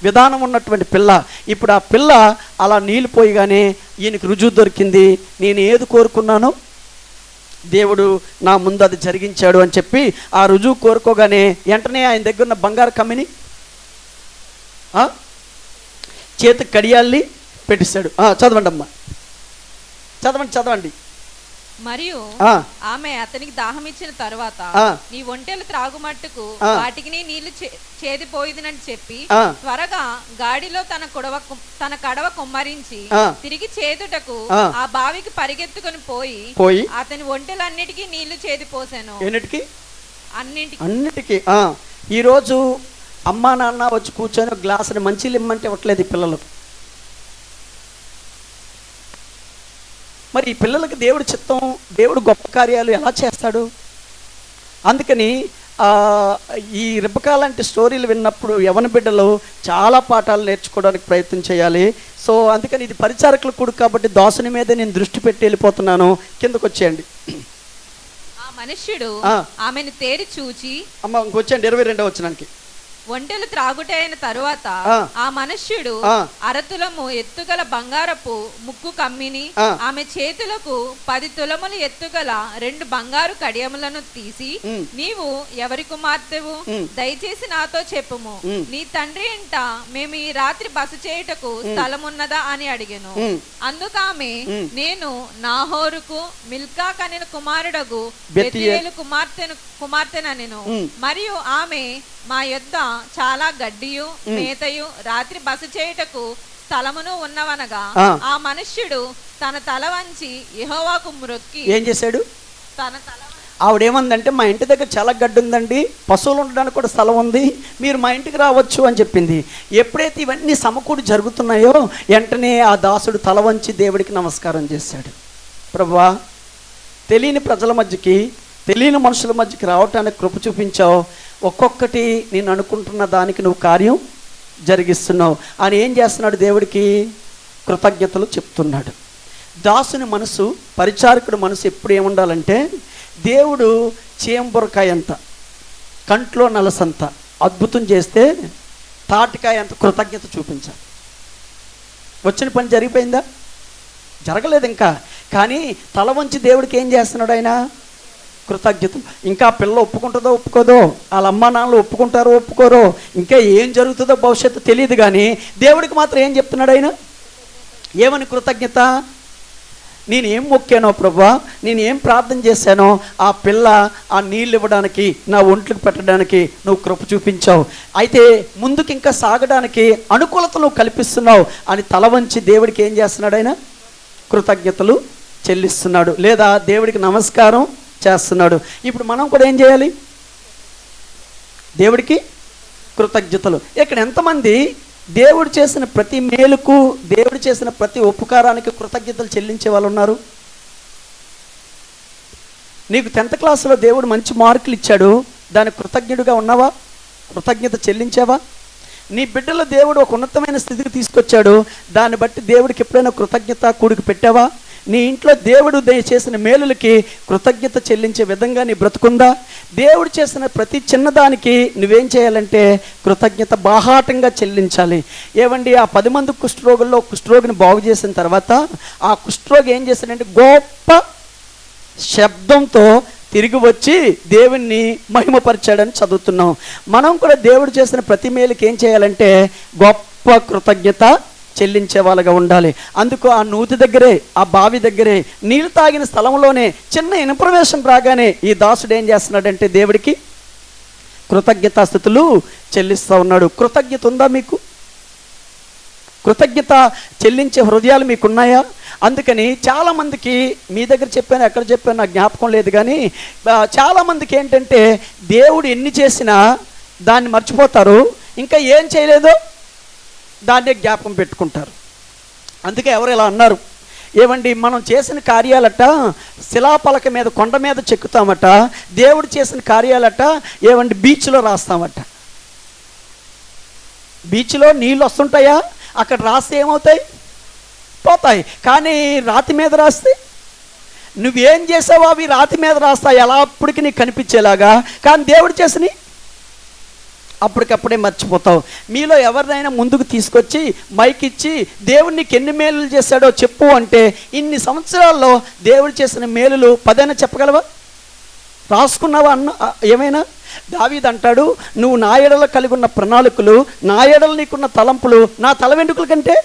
విధానం ఉన్నటువంటి పిల్ల. ఇప్పుడు ఆ పిల్ల అలా నీళ్ళు పోయిగానే ఈయనకి రుజువు దొరికింది, నేను ఏది కోరుకున్నానో దేవుడు నా ముందు అది జరిగించాడు అని చెప్పి ఆ రుజువు కోరుకోగానే వెంటనే ఆయన దగ్గర ఉన్న బంగారు కమ్మిని చేతికి కడియాల్ని పెట్టిస్తాడు. చదవండి అమ్మా, చదవండి. మరియు ఆమె అతనికి దాహం ఇచ్చిన తరువాత నీ ఒంటెలు త్రాగుమట్టుకు వాటికి నీళ్లు చేదిపోయిందని చెప్పి త్వరగా గాడిలో తన కడవ కుమ్మరించి తిరిగి చేదుటకు ఆ బావికి పరిగెత్తుకుని పోయి అతని ఒంటెలన్నిటికీ నీళ్లు చేదిపోసాను. అన్నిటికీ. ఈరోజు అమ్మా నాన్న వచ్చి కూర్చొని ఒక గ్లాసుని మంచిలు ఇమ్మంటే ఇవ్వట్లేదు ఈ పిల్లలు. మరి ఈ పిల్లలకి దేవుడి చిత్తం, దేవుడు గొప్ప కార్యాలు ఎలా చేస్తాడు? అందుకని ఈ రెబెకా లాంటి స్టోరీలు విన్నప్పుడు యవన బిడ్డలు చాలా పాఠాలు నేర్చుకోవడానికి ప్రయత్నం చేయాలి. సో అందుకని ఇది పరిచారకుల కూడు కాబట్టి దాసుని మీద నేను దృష్టి పెట్టి వెళ్ళిపోతున్నాను. కిందకు వచ్చేయండి. ఆ మనుష్యుడు ఆమెను తేరి చూచి, అమ్మ ఇంకొచ్చేయండి 22వ వచనానికి. ఒంటెలు త్రాగుట అయిన తరువాత ఆ మనుష్యుడు అరతులము ఎత్తుగల బంగారపు ముక్కు కమ్మిని ఆమె చేతులకు 10 తులములు ఎత్తుగల 2 బంగారు కడియములను తీసి, నీవు ఎవరి కుమార్తెవు? దయచేసి నాతో చెప్పుము. నీ తండ్రి ఇంట మేము ఈ రాత్రి బస చేయుటకు స్థలమున్నదా అని అడిగాను. అందుకామె, నేను నాహోరుకు మిల్కా కనిన కుమారుడగు బెతూయేలు కుమార్తెనెను. మరియు ఆమె, మా యొద్ద చాలా గడ్డియు మేతయు రాత్రి బస చేయుటకు స్థలమును ఉన్నవనగా, ఆ మనుష్యుడు తన తల వంచి యెహోవాకు మ్రొక్కి ఏం చేశాడు? ఆవిడేమందంటే, మా ఇంటి దగ్గర చాలా గడ్డి ఉందండి, పశువులు ఉండడానికి కూడా స్థలం ఉంది, మీరు మా ఇంటికి రావచ్చు అని చెప్పింది. ఎప్పుడైతే ఇవన్నీ సమకూడి జరుగుతున్నాయో వెంటనే ఆ దాసుడు తల వంచి దేవుడికి నమస్కారం చేశాడు. ప్రభువా, తెలియని ప్రజల మధ్యకి, తెలియని మనుషుల మధ్యకి రావటానికి కృప చూపించావు, ఒక్కొక్కటి నేను అనుకుంటున్న దానికి నువ్వు కార్యం జరిగిస్తున్నావు అని ఏం చేస్తున్నాడు? దేవుడికి కృతజ్ఞతలు చెప్తున్నాడు. దాసుని మనసు, పరిచారకుడు మనసు ఎప్పుడు ఏముండాలంటే, దేవుడు చేంబురకాయ అంత, కంట్లో నలసంత అద్భుతం చేస్తే తాటికాయ అంత కృతజ్ఞత చూపించాలి. వచ్చిన పని జరిగిపోయిందా? జరగలేదు ఇంకా. కానీ తల వంచి దేవుడికి ఏం చేస్తున్నాడు ఆయన? కృతజ్ఞతలు. ఇంకా పిల్ల ఒప్పుకుంటుందో ఒప్పుకోదో, వాళ్ళ అమ్మా నాన్నలు ఒప్పుకుంటారో ఒప్పుకోరో, ఇంకా ఏం జరుగుతుందో భవిష్యత్తు తెలియదు, కానీ దేవుడికి మాత్రం ఏం చెప్తున్నాడు ఆయన? ఏమని కృతజ్ఞత? నేను ఏం మొక్కానో ప్రభువా, నేను ఏం ప్రార్థన చేశానో ఆ పిల్ల ఆ నీళ్ళు ఇవ్వడానికి, నా ఒంట్లకు పెట్టడానికి నువ్వు కృప చూపించావు, అయితే ముందుకు ఇంకా సాగడానికి అనుకూలత నువ్వు కల్పిస్తున్నావు అని తల వంచి దేవుడికి ఏం చేస్తున్నాడు ఆయన? కృతజ్ఞతలు చెల్లిస్తున్నాడు, లేదా దేవుడికి నమస్కారం చేస్తున్నాడు. ఇప్పుడు మనం కూడా ఏం చేయాలి? దేవుడికి కృతజ్ఞతలు. ఇక్కడ ఎంతమంది దేవుడు చేసిన ప్రతి మేలుకు, దేవుడు చేసిన ప్రతి ఉపకారానికి కృతజ్ఞతలు చెల్లించే వాళ్ళు ఉన్నారు? నీకు 10th క్లాసులో దేవుడు మంచి మార్కులు ఇచ్చాడు, దానికి కృతజ్ఞుడిగా ఉన్నావా? కృతజ్ఞత చెల్లించావా? నీ బిడ్డలో దేవుడు ఒక ఉన్నతమైన స్థితికి తీసుకొచ్చాడు, దాన్ని బట్టి దేవుడికి ఎప్పుడైనా కృతజ్ఞత కూడికి పెట్టావా? నీ ఇంట్లో దేవుడు చేసిన మేలులకి కృతజ్ఞత చెల్లించే విధంగా నీ బ్రతుకుందా? దేవుడు చేసిన ప్రతి చిన్నదానికి నువ్వేం చేయాలంటే కృతజ్ఞత బాహాటంగా చెల్లించాలి. ఏవండి, ఆ 10 మంది కుష్ఠరోగుల్లో కుష్ఠరోగిని బాగు చేసిన తర్వాత ఆ కుష్ఠరోగి ఏం చేశాడంటే గొప్ప శబ్దంతో తిరిగి వచ్చి దేవుణ్ణి మహిమపరిచాడని చదువుతున్నాం. మనం కూడా దేవుడు చేసిన ప్రతి మేలుకి ఏం చేయాలంటే గొప్ప కృతజ్ఞత చెల్లించే వాళ్ళగా ఉండాలి. అందుకు ఆ నూతి దగ్గరే, ఆ బావి దగ్గరే, నీళ్ళు తాగిన స్థలంలోనే చిన్న ఇన్ఫర్మేషన్ రాగానే ఈ దాసుడు ఏం చేస్తున్నాడంటే దేవుడికి కృతజ్ఞతాస్థుతులు చెల్లిస్తూ ఉన్నాడు. కృతజ్ఞత ఉందా మీకు? కృతజ్ఞత చెల్లించే హృదయాలు మీకున్నాయా? అందుకని చాలామందికి, మీ దగ్గర చెప్పాను ఎక్కడ చెప్పాను నాకు జ్ఞాపకం లేదు, కానీ చాలామందికి ఏంటంటే దేవుడు ఎన్ని చేసినా దాన్ని మర్చిపోతారు, ఇంకా ఏం చేయలేదో దాన్నే జ్ఞాపకం పెట్టుకుంటారు. అందుకే ఎవరు ఇలా అన్నారు, ఏమండి మనం చేసిన కార్యాలట శిలాపలక మీద, కొండ మీద చెక్కుతామట, దేవుడు చేసిన కార్యాలట ఏమండి బీచ్లో రాస్తామట. బీచ్లో నీళ్ళు వస్తుంటాయా? అక్కడ రాస్తే ఏమవుతాయి? పోతాయి. కానీ రాతి మీద రాస్తే నువ్వేం చేసావో అవి రాతి మీద రాస్తాయి, ఎలా అప్పటికి నీకు కనిపించేలాగా. కానీ దేవుడు చేసినవి అప్పటికప్పుడే మర్చిపోతావు. మీలో ఎవరినైనా ముందుకు తీసుకొచ్చి మైక్ ఇచ్చి దేవుడు నీకు ఎన్ని మేలులు చేశాడో చెప్పు అంటే ఇన్ని సంవత్సరాల్లో దేవుడు చేసిన మేలులు 10 చెప్పగలవా? రాసుకున్నావా అన్న ఏమైనా? దావీదు అంటాడు, నువ్వు నా ఎడల కలిగి ఉన్న ప్రణాళికలు, నా ఎడల నీకున్న తలంపులు నా తల వెంట్రుకల కంటే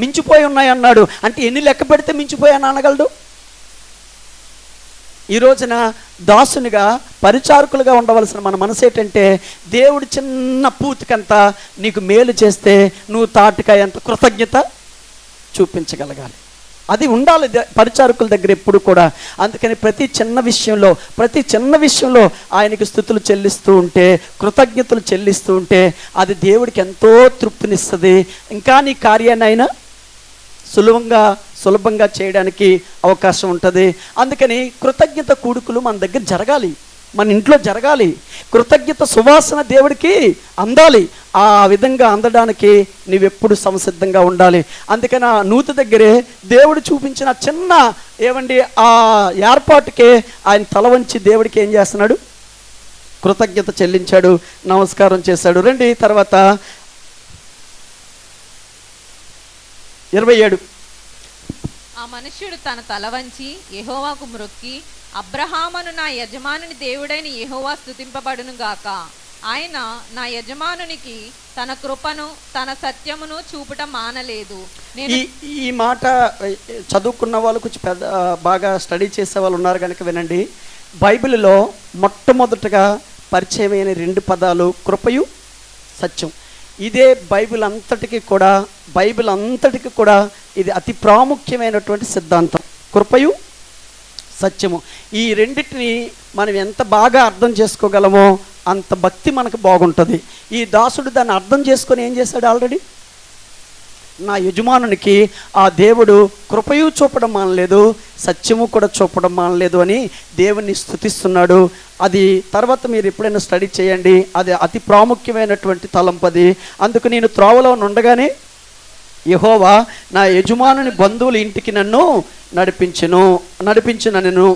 మించిపోయి ఉన్నాయి అన్నాడు. అంటే ఎన్ని లెక్క పెడితే మించిపోయాను అనగలడు? ఈ రోజున దాసునిగా, పరిచారకులుగా ఉండవలసిన మన మనసు ఏంటంటే దేవుడు చిన్న పూతికంతా నీకు మేలు చేస్తే నువ్వు తాటికాయ అంత కృతజ్ఞత చూపించగలగాలి. అది ఉండాలి పరిచారకుల దగ్గర ఎప్పుడు కూడా. అందుకని ప్రతి చిన్న విషయంలో ఆయనకి స్తుతులు చెల్లిస్తూ ఉంటే, కృతజ్ఞతలు చెల్లిస్తూ ఉంటే అది దేవుడికి ఎంతో తృప్తినిస్తుంది. ఇంకా నీ కార్యాన్ని అయినా సులభంగా చేయడానికి అవకాశం ఉంటుంది. అందుకని కృతజ్ఞత కూడుకులు మన దగ్గర జరగాలి, మన ఇంట్లో జరగాలి. కృతజ్ఞత సువాసన దేవుడికి అందాలి. ఆ విధంగా అందడానికి నీవెప్పుడు సంసిద్ధంగా ఉండాలి. అందుకని ఆ నూతి దగ్గరే దేవుడు చూపించిన చిన్న ఏమండి ఆ ఏర్పాటుకే ఆయన తల వంచి దేవుడికి ఏం చేస్తున్నాడు? కృతజ్ఞత చెల్లించాడు, నమస్కారం చేశాడు. రండి తర్వాత 27. ఆ మనుష్యుడు తన తల వంచి యెహోవాకు మ్రొక్కి, అబ్రహామును నా యజమానుని దేవుడైన యెహోవా స్తుతింపబడును గాక, ఆయన నా యజమానునికి తన కృపను తన సత్యమును చూపటం మానలేదు. ఈ మాట చదువుకున్న వాళ్ళు కొంచెం బాగా స్టడీ చేసే వాళ్ళు ఉన్నారు కనుక వినండి. బైబిల్లో మొట్టమొదటగా పరిచయమైన 2 పదాలు కృపయు సత్యం. ఇదే బైబిల్ అంతటికి కూడా ఇది అతి ప్రాముఖ్యమైనటువంటి సిద్ధాంతం, కృపయు సత్యము. ఈ రెండింటిని మనం ఎంత బాగా అర్థం చేసుకోగలమో అంత భక్తి మనకు బాగుంటుంది. ఈ దాసుడు దాన్ని అర్థం చేసుకొని ఏం చేశాడు? ఆల్రెడీ నా యజమానునికి ఆ దేవుడు కృపయు చూపడం మానలేదు, సత్యము కూడా చూపడం మానలేదు అని దేవుని స్తుతిస్తున్నాడు. అది తర్వాత మీరు ఎప్పుడైనా స్టడీ చేయండి, అది అతి ప్రాముఖ్యమైనటువంటి తలంపది. అందుకు నేను త్రోవలో ఉండగానే యెహోవా నా యజమానుని బంధువుల ఇంటికి నన్ను నడిపించునను.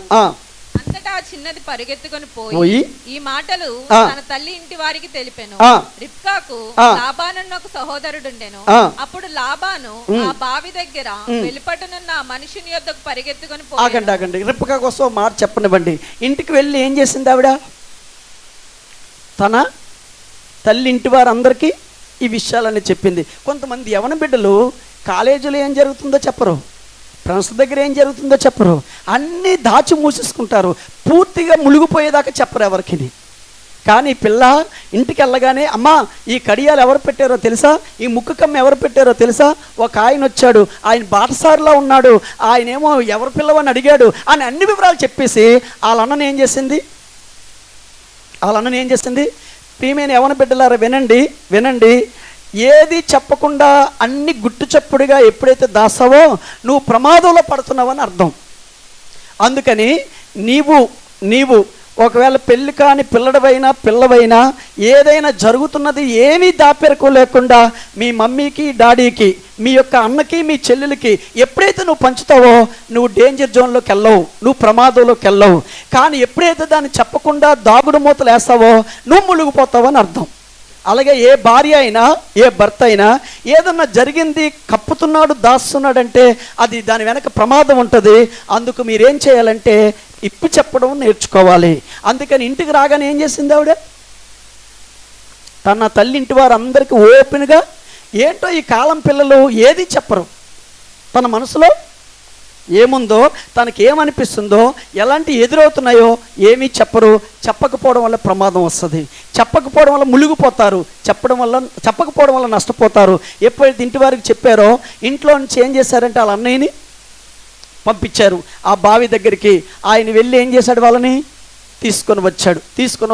అంతటా చిన్నది పరిగెత్తుకొని పోయి ఈ మాటలు తన తల్లి ఇంటి వారికి తెలిపెను. రిబ్కాకు లాబాను ఒక సహోదరుడుండెను. అప్పుడు లాబాను ఆ బావి దగ్గర వెలుపటనున్న మనుషుని యొద్దకు పరిగెత్తుకొని పోయి. ఆగండి, రిబ్కా కోసం మాట చెప్పనివ్వండి. ఇంటికి వెళ్ళి ఏం చేసింది ఆవిడ? తన తల్లి ఇంటి వారందరికీ ఈ విషయాలన్నీ చెప్పింది. కొంతమంది యవన బిడ్డలు కాలేజీలో ఏం జరుగుతుందో చెప్పరు, ఫ్రెండ్స్ దగ్గర ఏం జరుగుతుందో చెప్పరు, అన్నీ దాచి మూసేసుకుంటారు, పూర్తిగా మునిగిపోయేదాకా చెప్పరు ఎవరికి. కానీ పిల్ల ఇంటికి వెళ్ళగానే అమ్మా ఈ కడియాలు ఎవరు పెట్టారో తెలుసా, ఈ ముక్కు కమ్మ ఎవరు పెట్టారో తెలుసా, ఒక ఆయన వచ్చాడు, ఆయన బాటసారిలో ఉన్నాడు, ఆయనేమో ఎవరు పిల్లవని అడిగాడు అని అన్ని వివరాలు చెప్పేసి వాళ్ళ అన్నని ఏం చేసింది ప్రియమైన యవన బిడ్డలారా వినండి, ఏది చెప్పకుండా అన్ని గుట్టు చప్పుడుగా ఎప్పుడైతే దాస్తావో నువ్వు ప్రమాదంలో పడుతున్నావని అర్థం. అందుకని నీవు ఒకవేళ పెళ్ళి కాని పిల్లవైనా ఏదైనా జరుగుతున్నది ఏమీ దాపెరకు లేకుండా మీ మమ్మీకి డాడీకి మీ యొక్క అన్నకి మీ చెల్లెలకి ఎప్పుడైతే నువ్వు పంచుతావో నువ్వు డేంజర్ జోన్లోకి వెళ్ళవు, నువ్వు ప్రమాదంలోకి వెళ్ళవు. కానీ ఎప్పుడైతే దాన్ని చెప్పకుండా దాగుడు మూతలు వేస్తావో నువ్వు మునిగిపోతావని అర్థం. అలాగే ఏ భార్య అయినా ఏ భర్త అయినా ఏదన్నా జరిగింది కప్పుతున్నాడు దాస్తున్నాడంటే అది దాని వెనక ప్రమాదం ఉంటుంది. అందుకు మీరేం చేయాలంటే ఇప్పి చెప్పడం నేర్చుకోవాలి. అందుకని ఇంటికి రాగానే ఏం చేసింది ఆవిడ, తన తల్లి ఇంటి వారు అందరికీ ఓపెన్గా ఏంటో ఈ కాలం పిల్లలు ఏది చెప్పరు, తన మనసులో ఏముందో తనకి ఏమనిపిస్తుందో ఎలాంటి ఎదురవుతున్నాయో ఏమీ చెప్పరు. చెప్పకపోవడం వల్ల ప్రమాదం వస్తుంది, చెప్పకపోవడం వల్ల మునిగిపోతారు, చెప్పకపోవడం వల్ల నష్టపోతారు. ఎప్పుడైతే ఇంటి వారికి చెప్పారో ఇంట్లో నుంచి ఏం చేశారంటే వాళ్ళ అన్నయ్యని పంపించారు ఆ బావి దగ్గరికి. ఆయన వెళ్ళి ఏం చేశాడు, వాళ్ళని తీసుకొని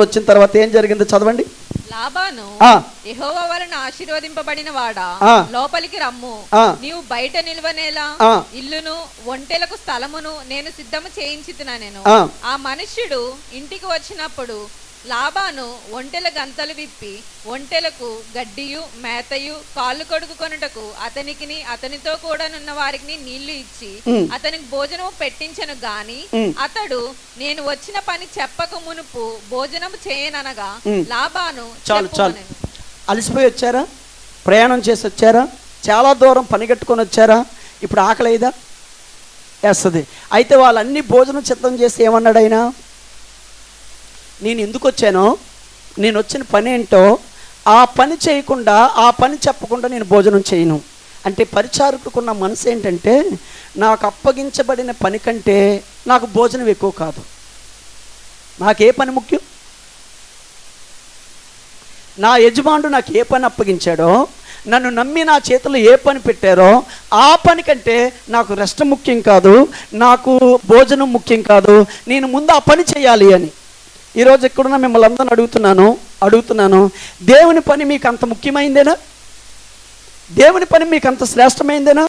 వచ్చిన తర్వాత ఏం జరిగిందో చదవండి. లాబాను యెహోవా వలన ఆశీర్వదింపబడిన వాడా లోపలికి రమ్ము, నీవు బయట నిల్వనేలా ఇల్లును ఒంటెలకు స్థలమును నేను సిద్ధము చేయించుతున్నా. నేను ఆ మనుష్యుడు ఇంటికి వచ్చినప్పుడు లాబాను ఒంటెల గంతలు విప్పి ఒంటెలకు గడ్డియు మేతయు కాళ్ళు కడుగుకొనుటకు అతనికిని అతనితో కూడా నున్న వారికి నీళ్లు ఇచ్చి అతనికి భోజనము పెట్టించను గాని అతడు నేను వచ్చిన పని చెప్పక మునుపు భోజనము చేయననగా లాబాను చాలు అలసిపోయి వచ్చారా, ప్రయాణం చేసి వచ్చారా, చాలా దూరం పని కట్టుకొని వచ్చారా, ఇప్పుడు ఆకలి అయిందా వేస్తుంది. అయితే వాళ్ళన్నీ భోజనం సిద్ధం చేసి ఏమన్నాడు ఆయన, నేను ఎందుకు వచ్చానో నేను వచ్చిన పని ఏంటో ఆ పని చేయకుండా ఆ పని చెప్పకుండా నేను భోజనం చేయను అంటే పరిచారకుకున్న మనసు ఏంటంటే నాకు అప్పగించబడిన పని కంటే నాకు భోజనం ఎక్కువ కాదు. నాకే పని ముఖ్యం, నా యజమానుడు నాకు ఏ పని అప్పగించాడో, నన్ను నమ్మి నా చేతుల్లో ఏ పని పెట్టారో ఆ పని కంటే నాకు రెస్ట్ ముఖ్యం కాదు, నాకు భోజనం ముఖ్యం కాదు, నేను ముందు ఆ పని చేయాలి అని. ఈరోజు ఎక్కడున్నా మిమ్మల్ని అందరిని అడుగుతున్నాను, దేవుని పని మీకు అంత ముఖ్యమైందేనా? దేవుని పని మీకు అంత శ్రేష్టమైందేనా?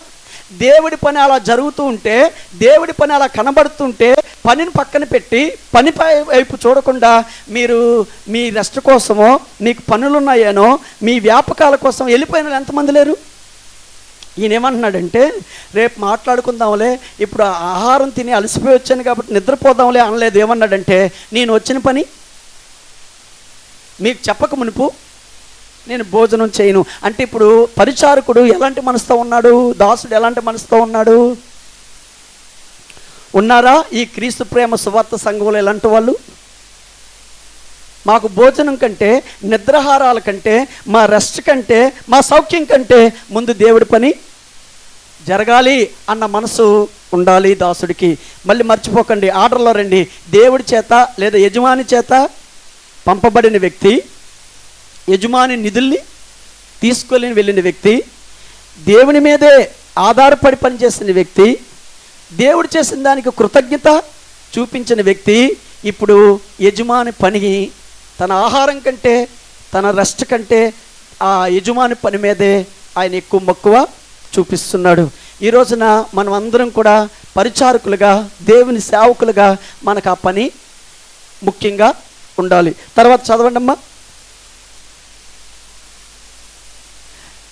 దేవుడి పని అలా జరుగుతూ ఉంటే, దేవుడి పని అలా కనబడుతుంటే పనిని పక్కన పెట్టి పని వైపు చూడకుండా మీరు మీ రెస్ట్ కోసమో మీకు పనులున్నాయేనో మీ వ్యాపకాల కోసం వెళ్ళిపోయిన ఎంతమంది లేరు? ఈయన ఏమంటున్నాడంటే రేపు మాట్లాడుకుందాంలే, ఇప్పుడు ఆహారం తిని అలసిపోయి వచ్చాను కాబట్టి నిద్రపోదాంలే అనలేదు. ఏమన్నాడంటే నేను వచ్చిన పని మీకు చెప్పక మునుపు నేను భోజనం చేయను అంటే ఇప్పుడు పరిచారకుడు ఎలాంటి మనసుతో ఉన్నాడు, దాసుడు ఎలాంటి మనసుతో ఉన్నాడు? ఉన్నారా ఈ క్రీస్తు ప్రేమ సువార్త సంఘంలో ఎలాంటి వాళ్ళు? మాకు భోజనం కంటే నిద్రాహారాల కంటే మా రెస్ట్ కంటే మా సౌఖ్యం కంటే ముందు దేవుడి పని జరగాలి అన్న మనసు ఉండాలి దాసుడికి. మళ్ళీ మర్చిపోకండి, ఆర్డర్లో రండి. దేవుడి చేత లేదా యజమాని చేత పంపబడిన వ్యక్తి, యజమాని నిధుల్ని తీసుకొని వెళ్ళిన వ్యక్తి, దేవుని మీదే ఆధారపడి పనిచేసిన వ్యక్తి, దేవుడు చేసిన దానికి కృతజ్ఞత చూపించిన వ్యక్తి ఇప్పుడు యజమాని పని తన ఆహారం కంటే తన రెస్ట్ కంటే ఆ యజమాని పని మీదే ఆయన ఎక్కువ మక్కువ చూపిస్తున్నాడు. ఈ రోజున మనం అందరం కూడా పరిచారకులుగా దేవుని సేవకులుగా మనకు ఆ పని ముఖ్యంగా ఉండాలి. తర్వాత చదవండి అమ్మా.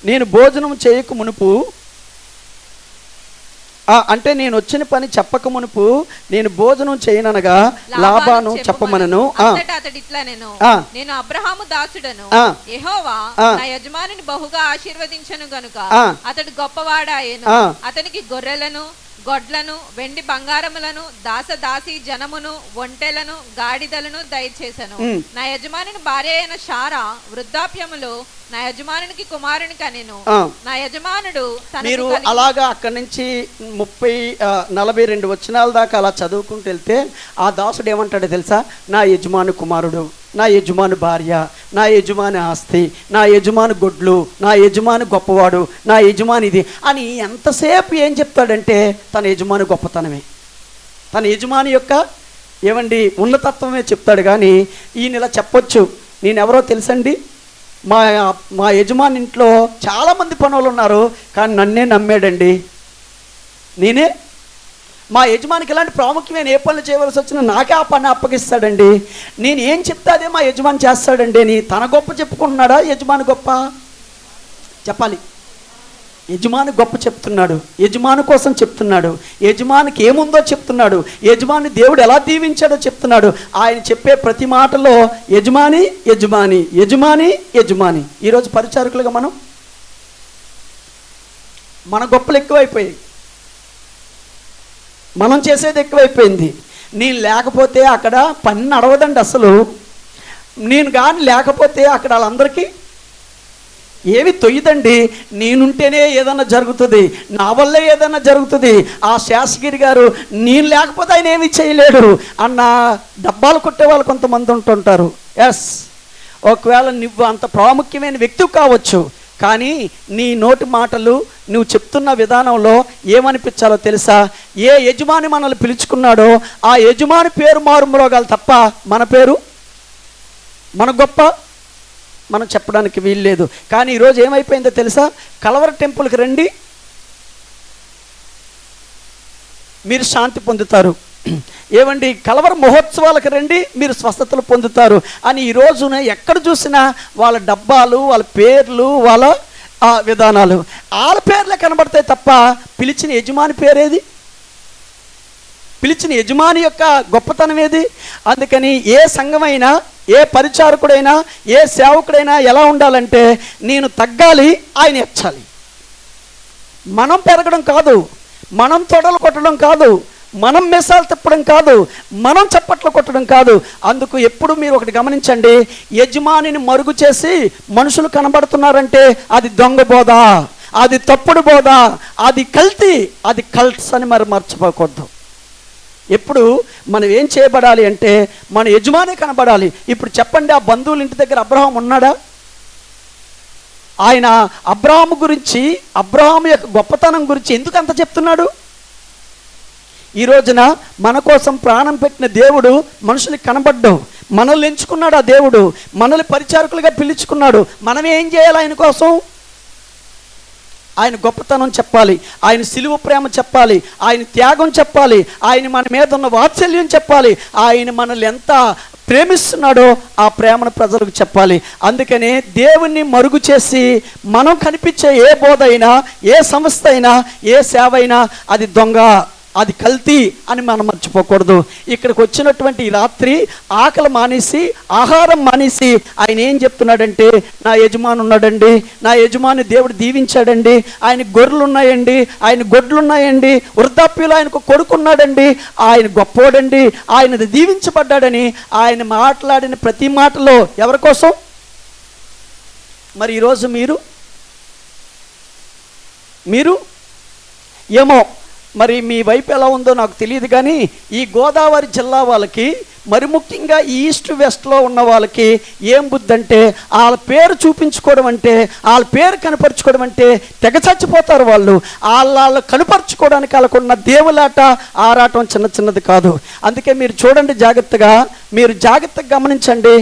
నేను భోజనం చేయక మునుపు అంటే నేను వచ్చిన పని చెప్పక మునుపు నేను భోజనం చేయననగా లాబాను చెప్పమనను. నేను అబ్రహాము దాసుడను, యెహోవా నా యజమానిని బహుగా ఆశీర్వదించను గనుక అతడు గొప్పవాడాయెను. అతనికి గొర్రెలను గొడ్లను వెండి బంగారములను దాసదాసి జనమును ఒంటెలను గాడిదలను దయచేసను. నా యజమానిని భార్య అయిన శారా వృద్ధాప్యములో నా యజమానునికి కుమారుని కనెను. నా యజమానుడు మీరు అలాగా అక్కడి నుంచి 30-42 వచనాల దాకా అలా చదువుకుంటూ వెళ్తే ఆ దాసుడు ఏమంటాడో తెలుసా? నా యజమాను కుమారుడు, నా యజమాని భార్య, నా యజమాని ఆస్తి, నా యజమాని గొడ్లు, నా యజమాని గొప్పవాడు, నా యజమాని ఇది అని ఎంతసేపు ఏం చెప్తాడంటే తన యజమాని గొప్పతనమే, తన యజమాని యొక్క ఏమండి ఉన్నతత్వమే చెప్తాడు. కానీ ఈయన ఇలా చెప్పొచ్చు, నేనెవరో తెలుసండి, మా యజమాని ఇంట్లో చాలామంది పనులు ఉన్నారు కానీ నన్నే నమ్మాడండి, నేనే మా యజమానికి ఇలాంటి ప్రాముఖ్యమైన ఏ పనులు చేయవలసి వచ్చినా నాకే ఆ పని అప్పగిస్తాడండి, నేను ఏం చెప్తే అదే మా యజమాని చేస్తాడండి అని తన గొప్ప చెప్పుకుంటున్నాడా? యజమాని గొప్ప చెప్పాలి. యజమాని గొప్ప చెప్తున్నాడు, యజమాని కోసం చెప్తున్నాడు, యజమానికి ఏముందో చెప్తున్నాడు, యజమాని దేవుడు ఎలా దీవించాడో చెప్తున్నాడు. ఆయన చెప్పే ప్రతి మాటలో యజమాని యజమాని యజమాని యజమాని. ఈరోజు పరిచారకులుగా మన గొప్పలు ఎక్కువైపోయాయి, మనం చేసేది ఎక్కువైపోయింది. నేను లేకపోతే అక్కడ పని నడవదండి అసలు, నేను కానీ లేకపోతే అక్కడ వాళ్ళందరికీ ఏమి తొయ్యదండి, నేనుంటేనే ఏదన్నా జరుగుతుంది, నా వల్లే ఏదన్నా జరుగుతుంది. ఆ శాసగిరి గారు నేను లేకపోతే ఆయన ఏమీ చేయలేడు అన్న డబ్బాలు కొట్టే వాళ్ళు కొంతమంది ఉంటుంటారు. ఎస్, ఒకవేళ నువ్వు అంత ప్రాముఖ్యమైన వ్యక్తి కావచ్చు, కానీ నీ నోటి మాటలు నువ్వు చెప్తున్న విధానంలో ఏమనిపించాలో తెలుసా? ఏ యజమాని మనల్ని పిలుచుకున్నాడో ఆ యజమాని పేరు మారుమ్రోగాలు తప్ప మన పేరు, మన గొప్ప మనం చెప్పడానికి వీల్లేదు. కానీ ఈరోజు ఏమైపోయిందో తెలుసా? కలవర టెంపుల్కి రండి, మీరు శాంతి పొందుతారు. ఏమండి, కలవర మహోత్సవాలకు రండి, మీరు స్వస్థతలు పొందుతారు అని ఈ రోజున ఎక్కడ చూసినా వాళ్ళ డబ్బాలు, వాళ్ళ పేర్లు, వాళ్ళ విధానాలు, వాళ్ళ పేర్లే కనబడతాయి తప్ప పిలిచిన యజమాని పేరేది? పిలిచిన యజమాని యొక్క గొప్పతనం ఏది? అందుకని ఏ సంఘమైనా, ఏ పరిచారకుడైనా, ఏ సేవకుడైనా ఎలా ఉండాలంటే నేను తగ్గాలి, ఆయన ఎచ్చాలి. మనం పెరగడం కాదు, మనం తొడలు కొట్టడం కాదు, మనం మెసాలు తిప్పడం కాదు, మనం చప్పట్లు కొట్టడం కాదు. అందుకు ఎప్పుడు మీరు ఒకటి గమనించండి, యజమానిని మరుగు చేసి మనుషులు కనబడుతున్నారంటే అది దొంగ బోధ, అది తప్పుడు బోధ, అది కల్తీ, అది కల్ట్స్ అని మరి మర్చిపోకూడదు. ఎప్పుడు మనం ఏం చేయబడాలి అంటే మన యజమానే కనబడాలి. ఇప్పుడు చెప్పండి, ఆ బంధువుల ఇంటి దగ్గర అబ్రహాం ఉన్నాడా? ఆయన అబ్రహాము గురించి, అబ్రహాము యొక్క గొప్పతనం గురించి ఎందుకు అంత చెప్తున్నాడు? ఈ రోజున మన కోసం ప్రాణం పెట్టిన దేవుడు మనుషులకు కనబడ్డావు, మనల్ని ఎంచుకున్నాడు. ఆ దేవుడు మనల్ని పరిచారకులుగా పిలుచుకున్నాడు. మనం ఏం చేయాలి? ఆయన కోసం ఆయన గొప్పతనం చెప్పాలి, ఆయన సిలువ ప్రేమ చెప్పాలి, ఆయన త్యాగం చెప్పాలి, ఆయన మన మీద ఉన్న వాత్సల్యం చెప్పాలి, ఆయన మనల్ని ఎంత ప్రేమిస్తున్నాడో ఆ ప్రేమను ప్రజలకు చెప్పాలి. అందుకనే దేవుణ్ణి మరుగు చేసి మనం కనిపించే ఏ బోధ అయినా, ఏ సంస్థ అయినా, ఏ సేవ అయినా అది దొంగ, అది కల్తీ అని మనం మర్చిపోకూడదు. ఇక్కడికి వచ్చినటువంటి ఈ రాత్రి ఆకలి మానేసి, ఆహారం మానేసి ఆయన ఏం చెప్తున్నాడంటే, నా యజమాని ఉన్నాడండి, నా యజమాని దేవుడు దీవించాడండి, ఆయన గొర్రెలు ఉన్నాయండి, ఆయన గొడ్లు ఉన్నాయండి, వృద్ధాప్యులు ఆయనకు కొడుకున్నాడండి, ఆయన గొప్పోడండి, ఆయన దీవించబడ్డాడని ఆయన మాట్లాడిన ప్రతి మాటలో ఎవరి కోసం? మరి ఈరోజు మీరు ఏమో మరి మీ వైపు ఎలా ఉందో నాకు తెలియదు, కానీ ఈ గోదావరి జిల్లా వాళ్ళకి, మరి ముఖ్యంగా ఈ ఈస్ట్ వెస్ట్లో ఉన్న వాళ్ళకి ఏం బుద్ధి అంటే, వాళ్ళ పేరు చూపించుకోవడం అంటే, వాళ్ళ పేరు కనపరుచుకోవడం అంటే తెగ చచ్చిపోతారు వాళ్ళు. వాళ్ళ కనపరుచుకోవడానికి వాళ్ళకున్న దేవులాట, ఆరాటం చిన్న చిన్నది కాదు. అందుకే మీరు చూడండి జాగ్రత్తగా, మీరు జాగ్రత్తగా గమనించండి.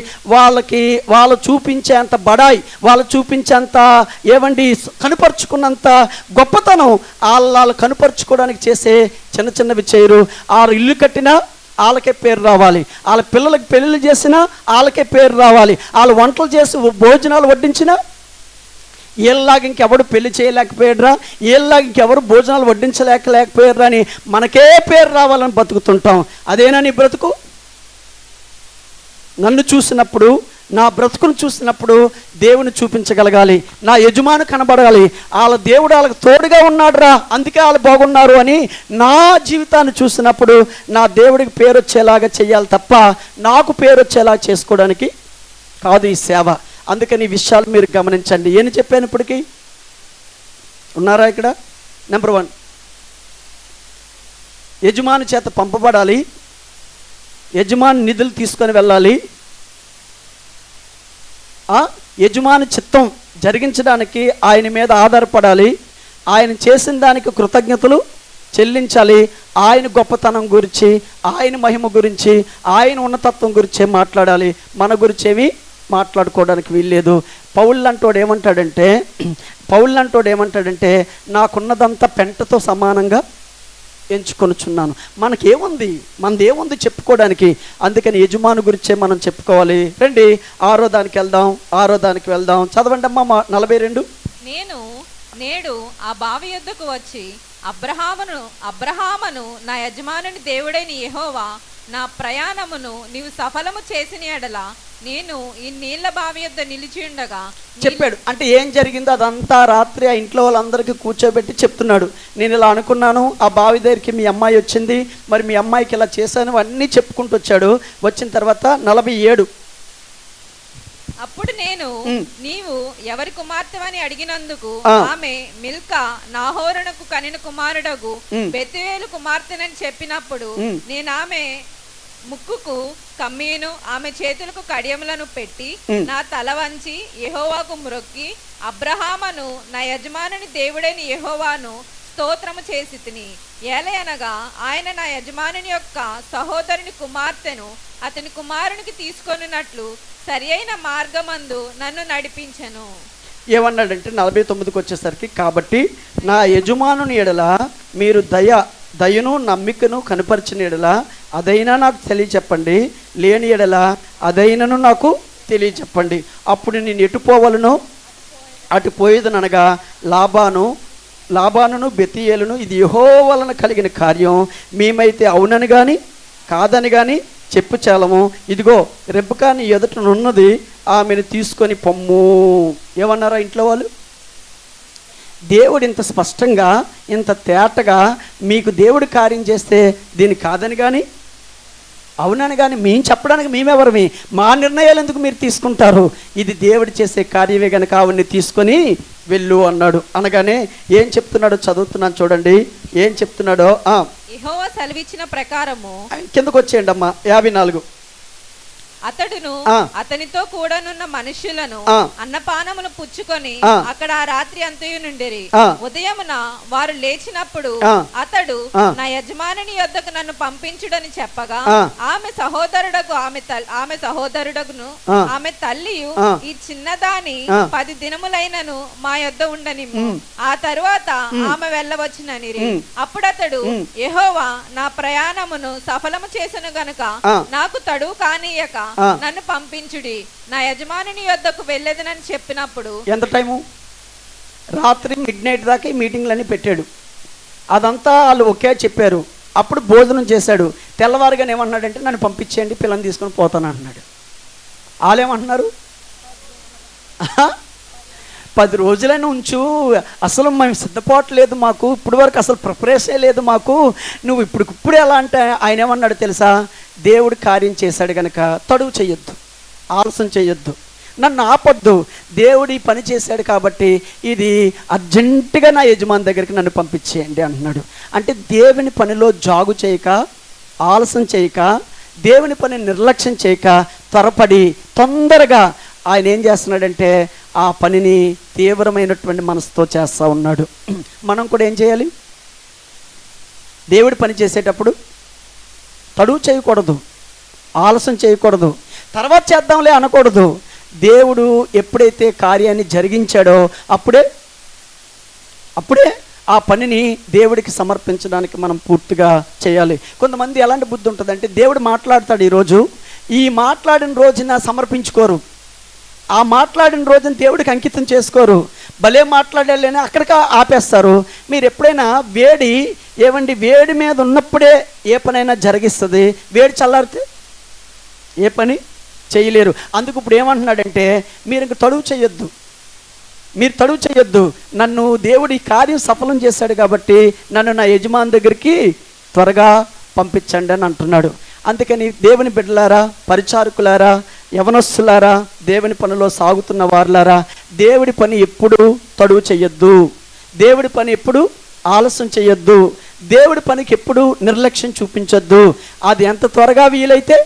వాళ్ళు చూపించేంత బడాయి, వాళ్ళు చూపించేంత ఏమండి కనపరుచుకున్నంత గొప్పతనం వాళ్ళు కనపరుచుకోవడానికి చేసే చిన్న చిన్నవి చేయరు. ఆ ఇల్లు కట్టినా వాళ్ళకే పేరు రావాలి, వాళ్ళ పిల్లలకి పెళ్ళిళ్ళు చేసినా వాళ్ళకే పేరు రావాలి, వాళ్ళు వంటలు చేసి భోజనాలు వడ్డించినా వీళ్ళలాగా ఇంకెవడు పెళ్లి చేయలేకపోయాడురా, వీళ్ళలాగా ఇంకెవరు భోజనాలు వడ్డించలేకపోయారా అని మనకే పేరు రావాలని బతుకుతుంటాం. అదేనా నీ బ్రతుకు? నన్ను చూసినప్పుడు, నా బ్రతుకును చూసినప్పుడు దేవుని చూపించగలగాలి, నా యజమాని కనబడాలి, వాళ్ళ దేవుడు వాళ్ళకి తోడుగా ఉన్నాడురా అందుకే వాళ్ళు బాగున్నారు అని నా జీవితాన్ని చూసినప్పుడు నా దేవుడికి పేరు వచ్చేలాగా చేయాలి తప్ప నాకు పేరు వచ్చేలాగా చేసుకోవడానికి కాదు ఈ సేవ. అందుకని ఈ విషయాలు మీరు గమనించండి. ఏం చెప్పాను ఇప్పటికీ? ఉన్నారా ఇక్కడ? నెంబర్ 1, యజమాని చేత పంపబడాలి, యజమాని నిధులు తీసుకొని వెళ్ళాలి, యజమాని చిత్తం జరిగించడానికి ఆయన మీద ఆధారపడాలి. ఆయన చేసిన దానికి కృతజ్ఞతలు చెల్లించాలి. ఆయన గొప్పతనం గురించి, ఆయన మహిమ గురించి, ఆయన ఉన్నతత్వం గురించే మాట్లాడాలి. మన గురించి ఏమీ మాట్లాడుకోవడానికి వీల్లేదు. పౌలు అంటోడు ఏమంటాడంటే నాకున్నదంతా పెంటతో సమానంగా ఎంచుకొనుచున్నాను. మనదేముంది చెప్పుకోవడానికి? అందుకని యజమాని గురించే మనం చెప్పుకోవాలి. రండి 6వ దానికి వెళ్దాం. చదవండి అమ్మా 42. నేను నేడు ఆ బావి యొద్దకు వచ్చి అబ్రహామును నా యజమానుని దేవుడైన యెహోవా నా ప్రయాణమును నీవు సఫలము చేసిన ఎడల నేను ఈ నీళ్ల బావి యొద్ద నిలిచి ఉండగా చెప్పాడు. అంటే ఏం జరిగిందో అదంతా రాత్రి ఆ ఇంట్లో వాళ్ళందరికీ కూర్చోబెట్టి చెప్తున్నాడు. నేను ఇలా అనుకున్నాను, ఆ బావి దగ్గరికి మీ అమ్మాయి వచ్చింది, మరి మీ అమ్మాయికి ఇలా చేశాను, అన్నీ చెప్పుకుంటూ వచ్చాడు. వచ్చిన తర్వాత 47. అప్పుడు నేను నీవు ఎవరి కుమార్తెవని అడిగినందుకు ఆమె మిల్కా నాహోరునకు కనిన కుమారుడగు బెతుయేలు కుమార్తెనని చెప్పినప్పుడు నేను ఆమె ముక్కుకు కమ్మీను ఆమె చేతులకు కడియములను పెట్టి నా తల వంచి యెహోవాకు మ్రొక్కి అబ్రహామును నా యజమానుని దేవుడైన యెహోవాను స్తోత్రము చేసి తిని. ఏలయనగా ఆయన నా యజమానుని యొక్క సహోదరుని కుమార్తెను అతని కుమారునికి తీసుకొనున్నట్లు సరి అయిన మార్గమందు నన్ను నడిపించెను. ఏమన్నాడంటే 49కి వచ్చేసరికి, కాబట్టి నా యజమానుని ఎడల మీరు దయను నమ్మికను కనపరిచిన ఎడల అదైనా నాకు తెలియచెప్పండి, లేని ఎడల అదైనను నాకు తెలియచెప్పండి. అప్పుడు నేను ఎటు పోవలను అటు పోయేదనగా లాబానును బెతీయేలును ఇది యెహోవా వలన కలిగిన కార్యం, మేమైతే అవునని కానీ కాదని కానీ చెప్పు చాలము. ఇదిగో రెబెకా నీ ఎదుటనున్నది, ఆమెను తీసుకొని పొమ్ము. ఏమన్నారా ఇంట్లో వాళ్ళు? దేవుడు ఇంత స్పష్టంగా ఇంత తేటగా మీకు దేవుడు కార్యం చేస్తే దీన్ని కాదని కానీ అవునని కానీ మేము చెప్పడానికి మేమెవరమి? మా నిర్ణయాలు ఎందుకు మీరు తీసుకుంటారు? ఇది దేవుడు చేసే కార్యమే కనుక ఆవిడ్ని తీసుకొని వెళ్ళు అన్నాడు. అనగానే ఏం చెప్తున్నాడో చదువుతున్నాను చూడండి. ఏం చెప్తున్నాడో యెహోవా సెలవిచ్చిన ప్రకారము కిందకు వచ్చేయండి అమ్మా 54. అతడును అతనితో కూడానున్న మనుష్యులను అన్నపానములు పుచ్చుకొని అక్కడ ఆ రాత్రి అంతయు నుండిరి. ఉదయమున వారు లేచినప్పుడు అతడు నా యజమానుని యొద్దకు నన్ను పంపించుడని చెప్పగా ఆమె సహోదరుడగును ఆమె తల్లియు ఈ చిన్నదాని 10 దినములైనను మా యొద్ద ఉండని, ఆ తరువాత ఆమె వెళ్ళవచ్చుననిరి. అప్పుడతడు యెహోవా నా ప్రయాణమును సఫలము చేసెను గనుక నాకు తడువు కానీయక నన్ను పంపించుడి, నా యజమానుని యొద్దకు వెళ్ళేదనని చెప్పినప్పుడు ఎంత టైము? రాత్రి మిడ్నైట్ దాకా ఈ మీటింగ్లన్నీ పెట్టాడు. అదంతా వాళ్ళు ఒకే చెప్పారు. అప్పుడు భోజనం చేశాడు. తెల్లవారుగానే ఏమన్నాడంటే నన్ను పంపించేయండి, పిల్లని తీసుకొని పోతాను అంటున్నాడు. వాళ్ళేమంటున్నారు? 10 రోజులైనా ఉంచు, అసలు మేము సిద్ధపోవట్లేదు, మాకు ఇప్పుడు వరకు అసలు ప్రిపరేషన్ లేదు మాకు, నువ్వు ఇప్పుడు ఎలా అంటే ఆయన ఏమన్నాడు తెలుసా? దేవుడు కార్యం చేశాడు కనుక తడువు చేయొద్దు, ఆలస్యం చేయొద్దు, నన్ను ఆపొద్దు. దేవుడు ఈ పని చేశాడు కాబట్టి ఇది అర్జెంటుగా నా యజమాని దగ్గరికి నన్ను పంపించేయండి అంటున్నాడు. అంటే దేవుని పనిలో జాగు చేయక, ఆలస్యం చేయక, దేవుని పని నిర్లక్ష్యం చేయక, త్వరపడి తొందరగా ఆయన ఏం చేస్తున్నాడంటే ఆ పనిని తీవ్రమైనటువంటి మనసుతో చేస్తూ ఉన్నాడు. మనం కూడా ఏం చేయాలి? దేవుడి పని చేసేటప్పుడు తడువు చేయకూడదు, ఆలస్యం చేయకూడదు, తర్వాత చేద్దాంలే అనకూడదు. దేవుడు ఎప్పుడైతే కార్యాన్ని జరిగించాడో అప్పుడే ఆ పనిని దేవుడికి సమర్పించడానికి మనం పూర్తిగా చేయాలి. కొంతమంది ఎలాంటి బుద్ధి ఉంటుందంటే దేవుడు మాట్లాడతాడు ఈరోజు, ఈ మాట్లాడిన రోజున సమర్పించుకోరు, ఆ మాట్లాడిన రోజున దేవుడికి అంకితం చేసుకోరు, భలే మాట్లాడాలని అక్కడికి ఆపేస్తారు. మీరు ఎప్పుడైనా వేడి మీద ఉన్నప్పుడే ఏ పనైనా జరిగిస్తుంది, వేడి చల్లారితే ఏ పని చేయలేరు. అందుకు ఇప్పుడు ఏమంటున్నాడంటే మీరు ఇంక తడువు చేయొద్దు, నన్ను దేవుడి కార్యం సఫలం చేశాడు కాబట్టి నన్ను నా యజమాని దగ్గరికి త్వరగా పంపించండి అని అంటున్నాడు. అందుకని దేవుని బిడ్డలారా, పరిచారకులారా, యవనస్తులారా, దేవుని పనిలో సాగుతున్న వారులారా, దేవుడి పని ఎప్పుడు తడువు చేయొద్దు, దేవుడి పని ఎప్పుడు ఆలస్యం చేయొద్దు, దేవుడి పనికి ఎప్పుడు నిర్లక్ష్యం చూపించొద్దు. అది ఎంత త్వరగా వీలైతే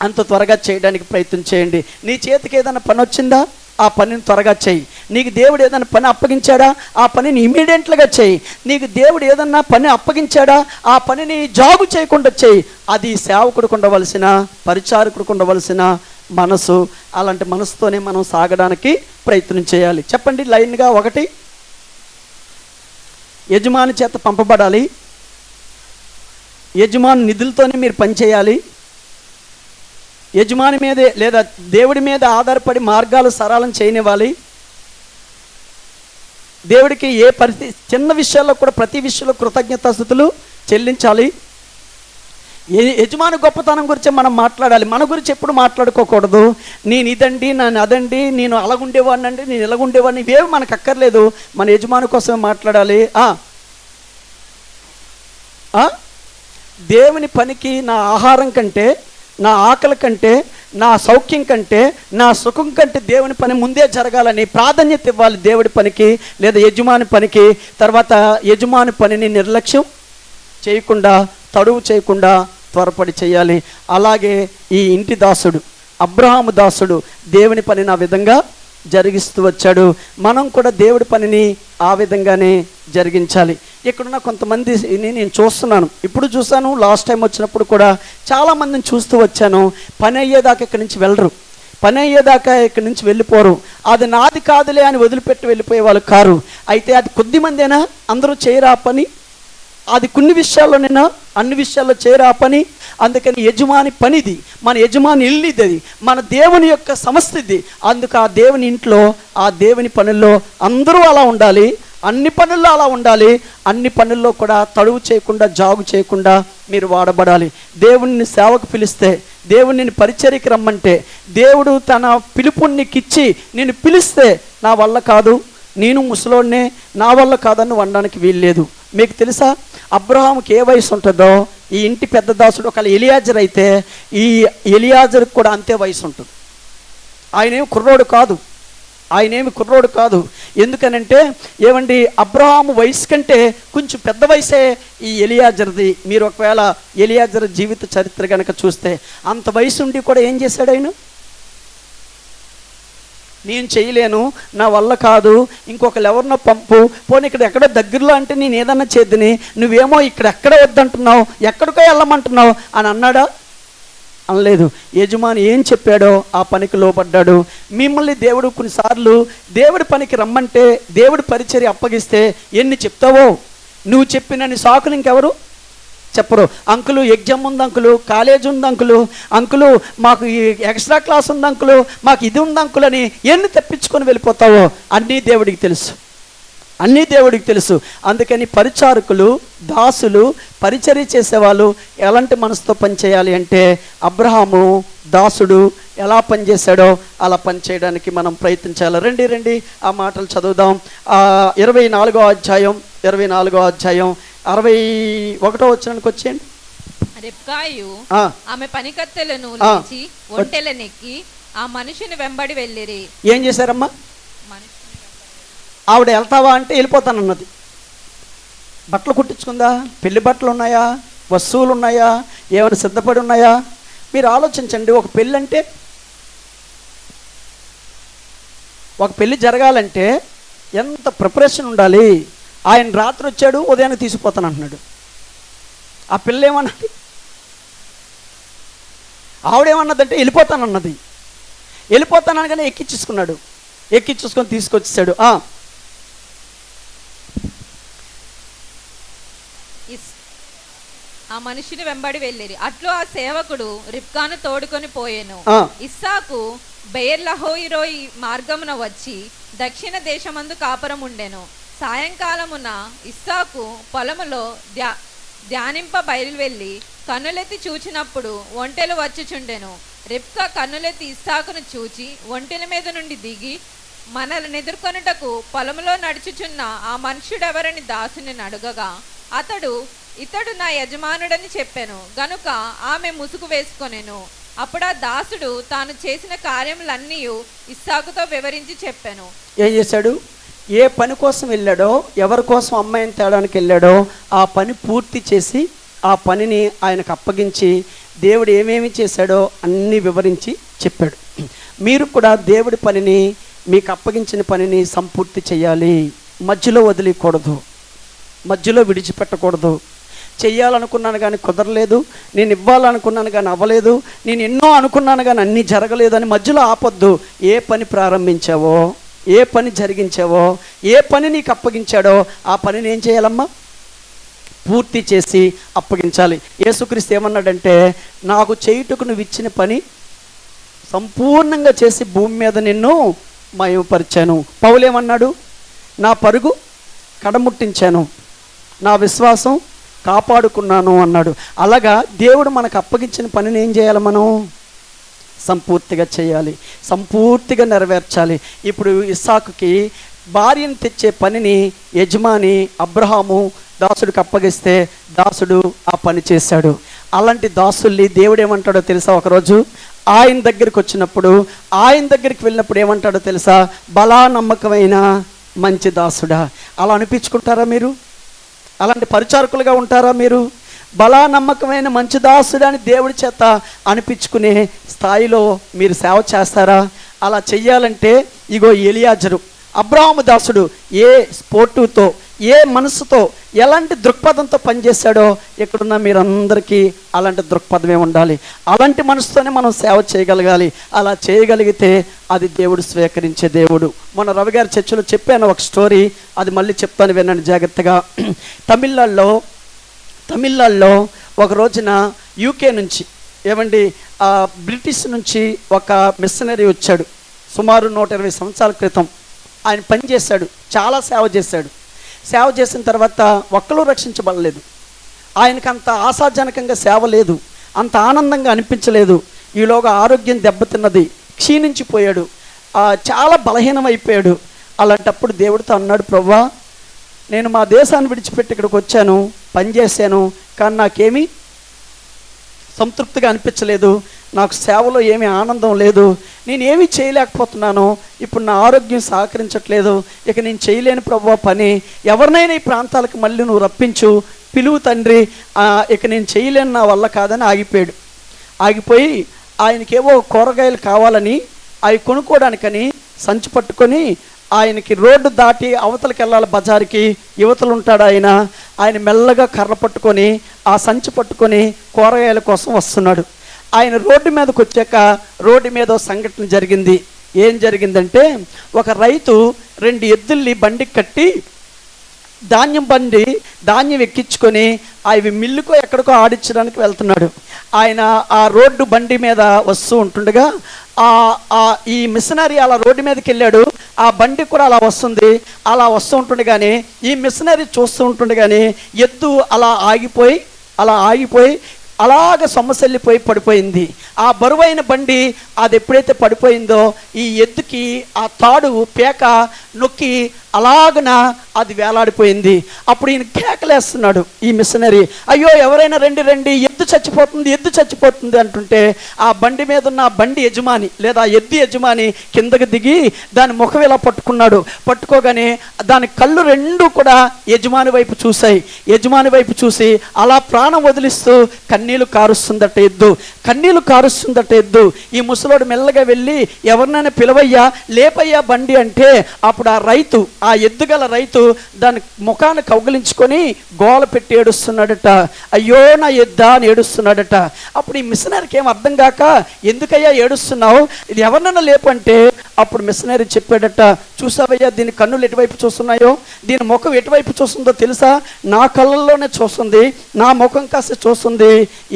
అంత త్వరగా చేయడానికి ప్రయత్నం చేయండి. నీ చేతికి ఏదైనా పని వచ్చిందా, ఆ పనిని త్వరగా చేయి. నీకు దేవుడు ఏదైనా పని అప్పగించాడా, ఆ పనిని ఇమీడియట్లుగా చేయి. నీకు దేవుడు ఏదన్నా పని అప్పగించాడా, ఆ పనిని జాగు చేయకుండా చేయి. అది సేవకుడికి ఉండవలసిన, పరిచారకుడికి ఉండవలసిన మనసు. అలాంటి మనసుతోనే మనం సాగడానికి ప్రయత్నం చేయాలి. చెప్పండి లైన్గా. 1, యజమాని చేత పంపబడాలి. యజమాని నిధులతోనే మీరు పనిచేయాలి. యజమాని మీదే లేదా దేవుడి మీద ఆధారపడి మార్గాలు సరళం చేయనివ్వాలి. దేవుడికి ఏ పరిస్థితి, చిన్న విషయాల్లో కూడా ప్రతి విషయంలో కృతజ్ఞతాస్తుతులు చెల్లించాలి. యజమాని గొప్పతనం గురించి మనం మాట్లాడాలి. మన గురించి ఎప్పుడు మాట్లాడుకోకూడదు. నేను ఇదండి, నేను అదండి, నేను అలాగుండేవాడిని అండి, నేను ఇలాగుండేవాడిని, ఇవేవి మనకు అక్కర్లేదు. మన యజమాని కోసమే మాట్లాడాలి. దేవుని పనికి నా ఆహారం కంటే, నా ఆకలి కంటే, నా సౌఖ్యం కంటే, నా సుఖం కంటే దేవుని పని ముందే జరగాలని ప్రాధాన్యత ఇవ్వాలి దేవుడి పనికి లేదా యజమాని పనికి. తర్వాత యజమాని పనిని నిర్లక్ష్యం చేయకుండా, తడువు చేయకుండా త్వరపడి చేయాలి. అలాగే ఈ ఇంటి దాసుడు, అబ్రహాము దాసుడు దేవుని పనిని ఆ విధంగా జరిగిస్తూ వచ్చాడు. మనం కూడా దేవుడి పనిని ఆ విధంగానే జరిగించాలి. ఇక్కడున్న కొంతమందిని నేను చూస్తున్నాను, ఇప్పుడు చూశాను, లాస్ట్ టైం వచ్చినప్పుడు కూడా చాలామందిని చూస్తూ వచ్చాను. పని అయ్యేదాకా ఇక్కడి నుంచి వెళ్ళరు, పని అయ్యేదాకా ఇక్కడి నుంచి వెళ్ళిపోరు. అది నాది కాదులే అని వదిలిపెట్టి వెళ్ళిపోయే వాళ్ళు కారు. అయితే అది కొద్దిమందేనా, అందరూ చేయరా పని? అది కొన్ని విషయాల్లోనైనా అన్ని విషయాల్లో చేయరా పని? అందుకని యజమాని పనిది, మన యజమాని ఇల్లు ఇది, మన దేవుని యొక్క సంస్థ ఇది. అందుకు ఆ దేవుని ఇంట్లో, ఆ దేవుని పనుల్లో అందరూ అలా ఉండాలి, అన్ని పనుల్లో అలా ఉండాలి. అన్ని పనుల్లో కూడా తడువు చేయకుండా, జాగు చేయకుండా మీరు వాడబడాలి. దేవుని సేవకు పిలిస్తే, దేవుని పరిచర్యకి రమ్మంటే, దేవుడు తన పిలుపుని నీకు ఇచ్చి నేను పిలిస్తే నా వల్ల కాదు, నేను ముసలోడినే, నా వల్ల కాదని వండడానికి వీల్లేదు. మీకు తెలుసా, అబ్రహాముకి ఏ వయసు ఉంటుందో, ఈ ఇంటి పెద్ద దాసుడు ఒకవేళ ఎలియాజర్ అయితే ఈ ఎలియాజర్కి కూడా అంతే వయసు ఉంటుంది. ఆయనేమి కుర్రోడు కాదు. ఎందుకనంటే ఏమండి, అబ్రహాము వయసు కంటే కొంచెం పెద్ద వయసే ఈ ఎలియాజర్ది. మీరు ఒకవేళ ఎలియాజర్ జీవిత చరిత్ర కనుక చూస్తే, అంత వయసు ఉండి కూడా ఏం చేశాడు ఆయన? నేను చేయలేను, నా వల్ల కాదు, ఇంకొకరు ఎవరినో పంపు, పోనీ ఇక్కడ ఎక్కడో దగ్గరలో అంటే నేను ఏదన్నా చేద్దని, నువ్వేమో ఎక్కడ వద్దంటున్నావు, ఎక్కడికో వెళ్ళమంటున్నావు అని అన్నాడా? అనలేదు. యజమాని ఏం చెప్పాడో ఆ పనికి లోపడ్డాడు. మిమ్మల్ని దేవుడు కొన్నిసార్లు దేవుడి పనికి రమ్మంటే, దేవుడి పరిచర్య అప్పగిస్తే ఎన్ని చెప్తావో, నువ్వు చెప్పినన్ని సాకులు ఇంకెవరు చెప్పరు. అంకులు ఎగ్జామ్ ఉంది, అంకులు కాలేజ్ ఉంది, అంకులు మాకు ఈ ఎక్స్ట్రా క్లాస్ ఉంది, మాకు ఇది ఉంది అంకులు అని ఎన్ని తప్పించుకొని వెళ్ళిపోతావో అన్నీ దేవుడికి తెలుసు. అందుకని పరిచారకులు, దాసులు, పరిచర్య చేసేవాళ్ళు ఎలాంటి మనసుతో పనిచేయాలి అంటే, అబ్రహాము దాసుడు ఎలా పనిచేశాడో అలా పనిచేయడానికి మనం ప్రయత్నించాలి. రండి ఆ మాటలు చదువుదాం. 24వ అధ్యాయం 61వ వచనానికి వచ్చేయండి. రెబ్కాయు ఆమె పనికత్తెలను లేచి ఒంటెలనెక్కి ఆ మనిషిని వెంబడి వెళ్ళిరి. ఏం చేశారమ్మా? ఆవిడ వెళ్తావా అంటే వెళ్ళిపోతానన్నది. బట్టలు కుట్టించుకుందా? పెళ్లి బట్టలు ఉన్నాయా? వస్తువులు ఉన్నాయా? ఏమైనా సిద్ధపడి ఉన్నాయా? మీరు ఆలోచించండి. ఒక పెళ్ళి అంటే, ఒక పెళ్ళి జరగాలంటే ఎంత ప్రిపరేషన్ ఉండాలి. ఆయన రాత్రి వచ్చాడు, ఉదయాన్నే తీసుకుపోతాను అంటున్నాడు. ఆ పిల్ల ఏమన్నది? ఆవిడేమన్నదంటే వెళ్ళిపోతానన్నది. వెళ్ళిపోతానని ఎక్కించుకొని తీసుకొచ్చేసాడు. ఆ మనిషిని వెంబడి వెళ్ళిరి. అట్లు ఆ సేవకుడు రిబ్కాను తోడుకొని పోయెను. ఇస్సాకు బెయేర్లహోయిరోయి మార్గమున వచ్చి దక్షిణ దేశమందు కాపురం ఉండెను. సాయంకాలమున ఇస్సాకు పొలములో ధ్యానింప బయలువెళ్ళి కన్నులెత్తి చూచినప్పుడు ఒంటెలు వచ్చుచుండెను. రిబ్కా కన్నులెత్తి ఇస్సాకును చూచి ఒంటెల మీద నుండి దిగి, మనల్ని ఎదుర్కొనుటకు పొలములో నడుచుచున్న ఆ మనుష్యుడెవరని దాసుని అడుగగా, ఇతడు నా యజమానుడని చెప్పెను. గనుక ఆమె ముసుగు వేసుకొనెను. అప్పుడు ఆ దాసుడు తాను చేసిన కార్యములన్నీ ఇస్సాకుతో వివరించి చెప్పాను. ఏం చేశాడు? ఏ పని కోసం వెళ్ళాడో, ఎవరి కోసం అమ్మాయిని తేడానికి వెళ్ళాడో ఆ పని పూర్తి చేసి, ఆ పనిని ఆయనకు అప్పగించి, దేవుడు ఏమేమి చేశాడో అన్నీ వివరించి చెప్పాడు. మీరు కూడా దేవుడి పనిని, మీకు అప్పగించిన పనిని సంపూర్తి చేయాలి. మధ్యలో వదిలేయకూడదు, మధ్యలో విడిచిపెట్టకూడదు. చెయ్యాలనుకున్నాను కానీ కుదరలేదు, నేను ఇవ్వాలనుకున్నాను కానీ అవ్వలేదు, నేను ఎన్నో అనుకున్నాను కానీ అన్నీ జరగలేదు అని మధ్యలో ఆపొద్దు. ఏ పని ప్రారంభించావో, ఏ పని జరిగించావో, ఏ పని నీకు అప్పగించాడో ఆ పనిని ఏం చేయాలమ్మా? పూర్తి చేసి అప్పగించాలి. యేసుక్రీస్తు ఏమన్నాడంటే, నాకు చేయుటకు నువ్వు ఇచ్చిన పని సంపూర్ణంగా చేసి భూమి మీద నిన్ను మహిమపరిచాను. పౌలేమన్నాడు? నా పరుగు కడముట్టించాను, నా విశ్వాసం కాపాడుకున్నాను అన్నాడు. అలాగా దేవుడు మనకు అప్పగించిన పనిని ఏం చేయాలి? మనం సంపూర్తిగా చేయాలి, సంపూర్తిగా నెరవేర్చాలి. ఇప్పుడు ఇస్సాకుకి భార్యను తెచ్చే పనిని యజమాని అబ్రహాము దాసుడికి అప్పగిస్తే దాసుడు ఆ పని చేశాడు. అలాంటి దాసుల్ని దేవుడు ఏమంటాడో తెలుసా? ఒకరోజు ఆయన దగ్గరికి వచ్చినప్పుడు, ఆయన దగ్గరికి వెళ్ళినప్పుడు ఏమంటాడో తెలుసా? బలా నమ్మకమైన మంచి దాసుడా. అలా అనిపించుకుంటారా మీరు? అలాంటి పరిచారకులుగా ఉంటారా మీరు? బలా నమ్మకమైన మంచి దాసుడు అని దేవుడి చేత అనిపించుకునే స్థాయిలో మీరు సేవ చేస్తారా? అలా చెయ్యాలంటే ఇగో ఎలియాజరు అబ్రాహాము దాసుడు ఏ స్పోర్టుతో, ఏ మనసుతో, ఎలాంటి దృక్పథంతో పనిచేశాడో ఇక్కడున్న మీరందరికీ అలాంటి దృక్పథమే ఉండాలి. అలాంటి మనసుతోనే మనం సేవ చేయగలగాలి. అలా చేయగలిగితే అది దేవుడు స్వీకరించే దేవుడు. మొన్న రవి గారి చర్చలో చెప్పాను ఒక స్టోరీ, అది మళ్ళీ చెప్తాను, వినండి జాగ్రత్తగా. తమిళనాడులో ఒక రోజున యూకే నుంచి, ఏమండి బ్రిటిష్ నుంచి ఒక మిషనరీ వచ్చాడు. సుమారు 120 సంవత్సరాల క్రితం ఆయన పనిచేశాడు, చాలా సేవ చేశాడు. సేవ చేసిన తర్వాత ఒక్కరూ రక్షించబడలేదు. ఆయనకు అంత ఆశాజనకంగా సేవ లేదు, అంత ఆనందంగా అనిపించలేదు. ఈలోగా ఆరోగ్యం దెబ్బతిన్నది, క్షీణించిపోయాడు, చాలా బలహీనమైపోయాడు. అలాంటప్పుడు దేవుడితో అన్నాడు, ప్రభువా, నేను మా దేశాన్ని విడిచిపెట్టి ఇక్కడికి వచ్చాను, పనిచేశాను, కానీ నాకేమీ సంతృప్తిగా అనిపించలేదు, నాకు సేవలో ఏమీ ఆనందం లేదు, నేనేమీ చేయలేకపోతున్నాను, ఇప్పుడు నా ఆరోగ్యం సహకరించట్లేదు, ఇక నేను చేయలేని ప్రభువా పని, ఎవరినైనా ఈ ప్రాంతాలకు మళ్ళీ నువ్వు రప్పించు, పిలువు తండ్రి, ఇక నేను చేయలేను, నా వల్ల కాదని ఆగిపోయి ఆయనకేవో కూరగాయలు కావాలని అవి కొనుక్కోవడానికని సంచి పట్టుకొని ఆయనకి రోడ్డు దాటి అవతలకి వెళ్ళాలి బజార్కి, యువతలు ఉంటాడు ఆయన మెల్లగా కర్ర పట్టుకొని ఆ సంచి పట్టుకొని కూరగాయల కోసం వస్తున్నాడు. ఆయన రోడ్డు మీదకి వచ్చాక రోడ్డు మీద సంఘటన జరిగింది. ఏం జరిగిందంటే, ఒక రైతు 2 ఎద్దుల్ని బండికి కట్టి ధాన్యం ఎక్కించుకొని అవి మిల్లుకో ఎక్కడికో ఆడించడానికి వెళ్తున్నాడు. ఆయన ఆ రోడ్డు బండి మీద వస్తూ ఉంటుండగా ఈ మిషనరీ అలా రోడ్డు మీదకి వెళ్ళాడు. ఆ బండి కూడా అలా వస్తూ ఉంటుండగానే ఈ మిషనరీ చూస్తూ ఉంటుండగానే ఎద్దు అలా ఆగిపోయి అలాగ సొమ్మసెల్లిపోయి పడిపోయింది. ఆ బరువైన బండి అది ఎప్పుడైతే పడిపోయిందో ఈ ఎద్దుకి ఆ తాడు పేక నొక్కి అలాగన అది వేలాడిపోయింది. అప్పుడు ఈయన కేకలేస్తున్నాడు ఈ మిషనరీ, అయ్యో ఎవరైనా రండి, ఎద్దు చచ్చిపోతుంది అంటుంటే ఆ బండి మీద ఉన్న బండి యజమాని లేదా ఎద్దు యజమాని కిందకి దిగి దాని ముఖం ఇలా పట్టుకోగానే దాని కళ్ళు 2 కూడా యజమాని వైపు చూసి అలా ప్రాణం వదిలిస్తూ కన్నీళ్లు కారుస్తుందట ఎద్దు. ఈ ముసలోడు మెల్లగా వెళ్ళి ఎవరినైనా పిలవయ్యా, లేపయ్యా బండి అంటే అప్పుడు ఆ ఎద్దుగల రైతు దాని ముఖాన్ని కౌగిలించుకొని గోల పెట్టి ఏడుస్తున్నాడట. అయ్యో నా ఎద్దా అని ఏడుస్తున్నాడట. అప్పుడు ఈ మిషనరీకి ఏం అర్థం కాక, ఎందుకయ్యా ఏడుస్తున్నావు, ఇది ఎవరినైనా లేపంటే అప్పుడు మిషనరీ చెప్పాడట, చూసావయ్యా దీని కన్నులు ఎటువైపు చూస్తున్నాయో, దీని ముఖం ఎటువైపు చూస్తుందో తెలుసా, నా కళ్ళల్లోనే చూస్తుంది, నా ముఖం కాస్త చూస్తుంది.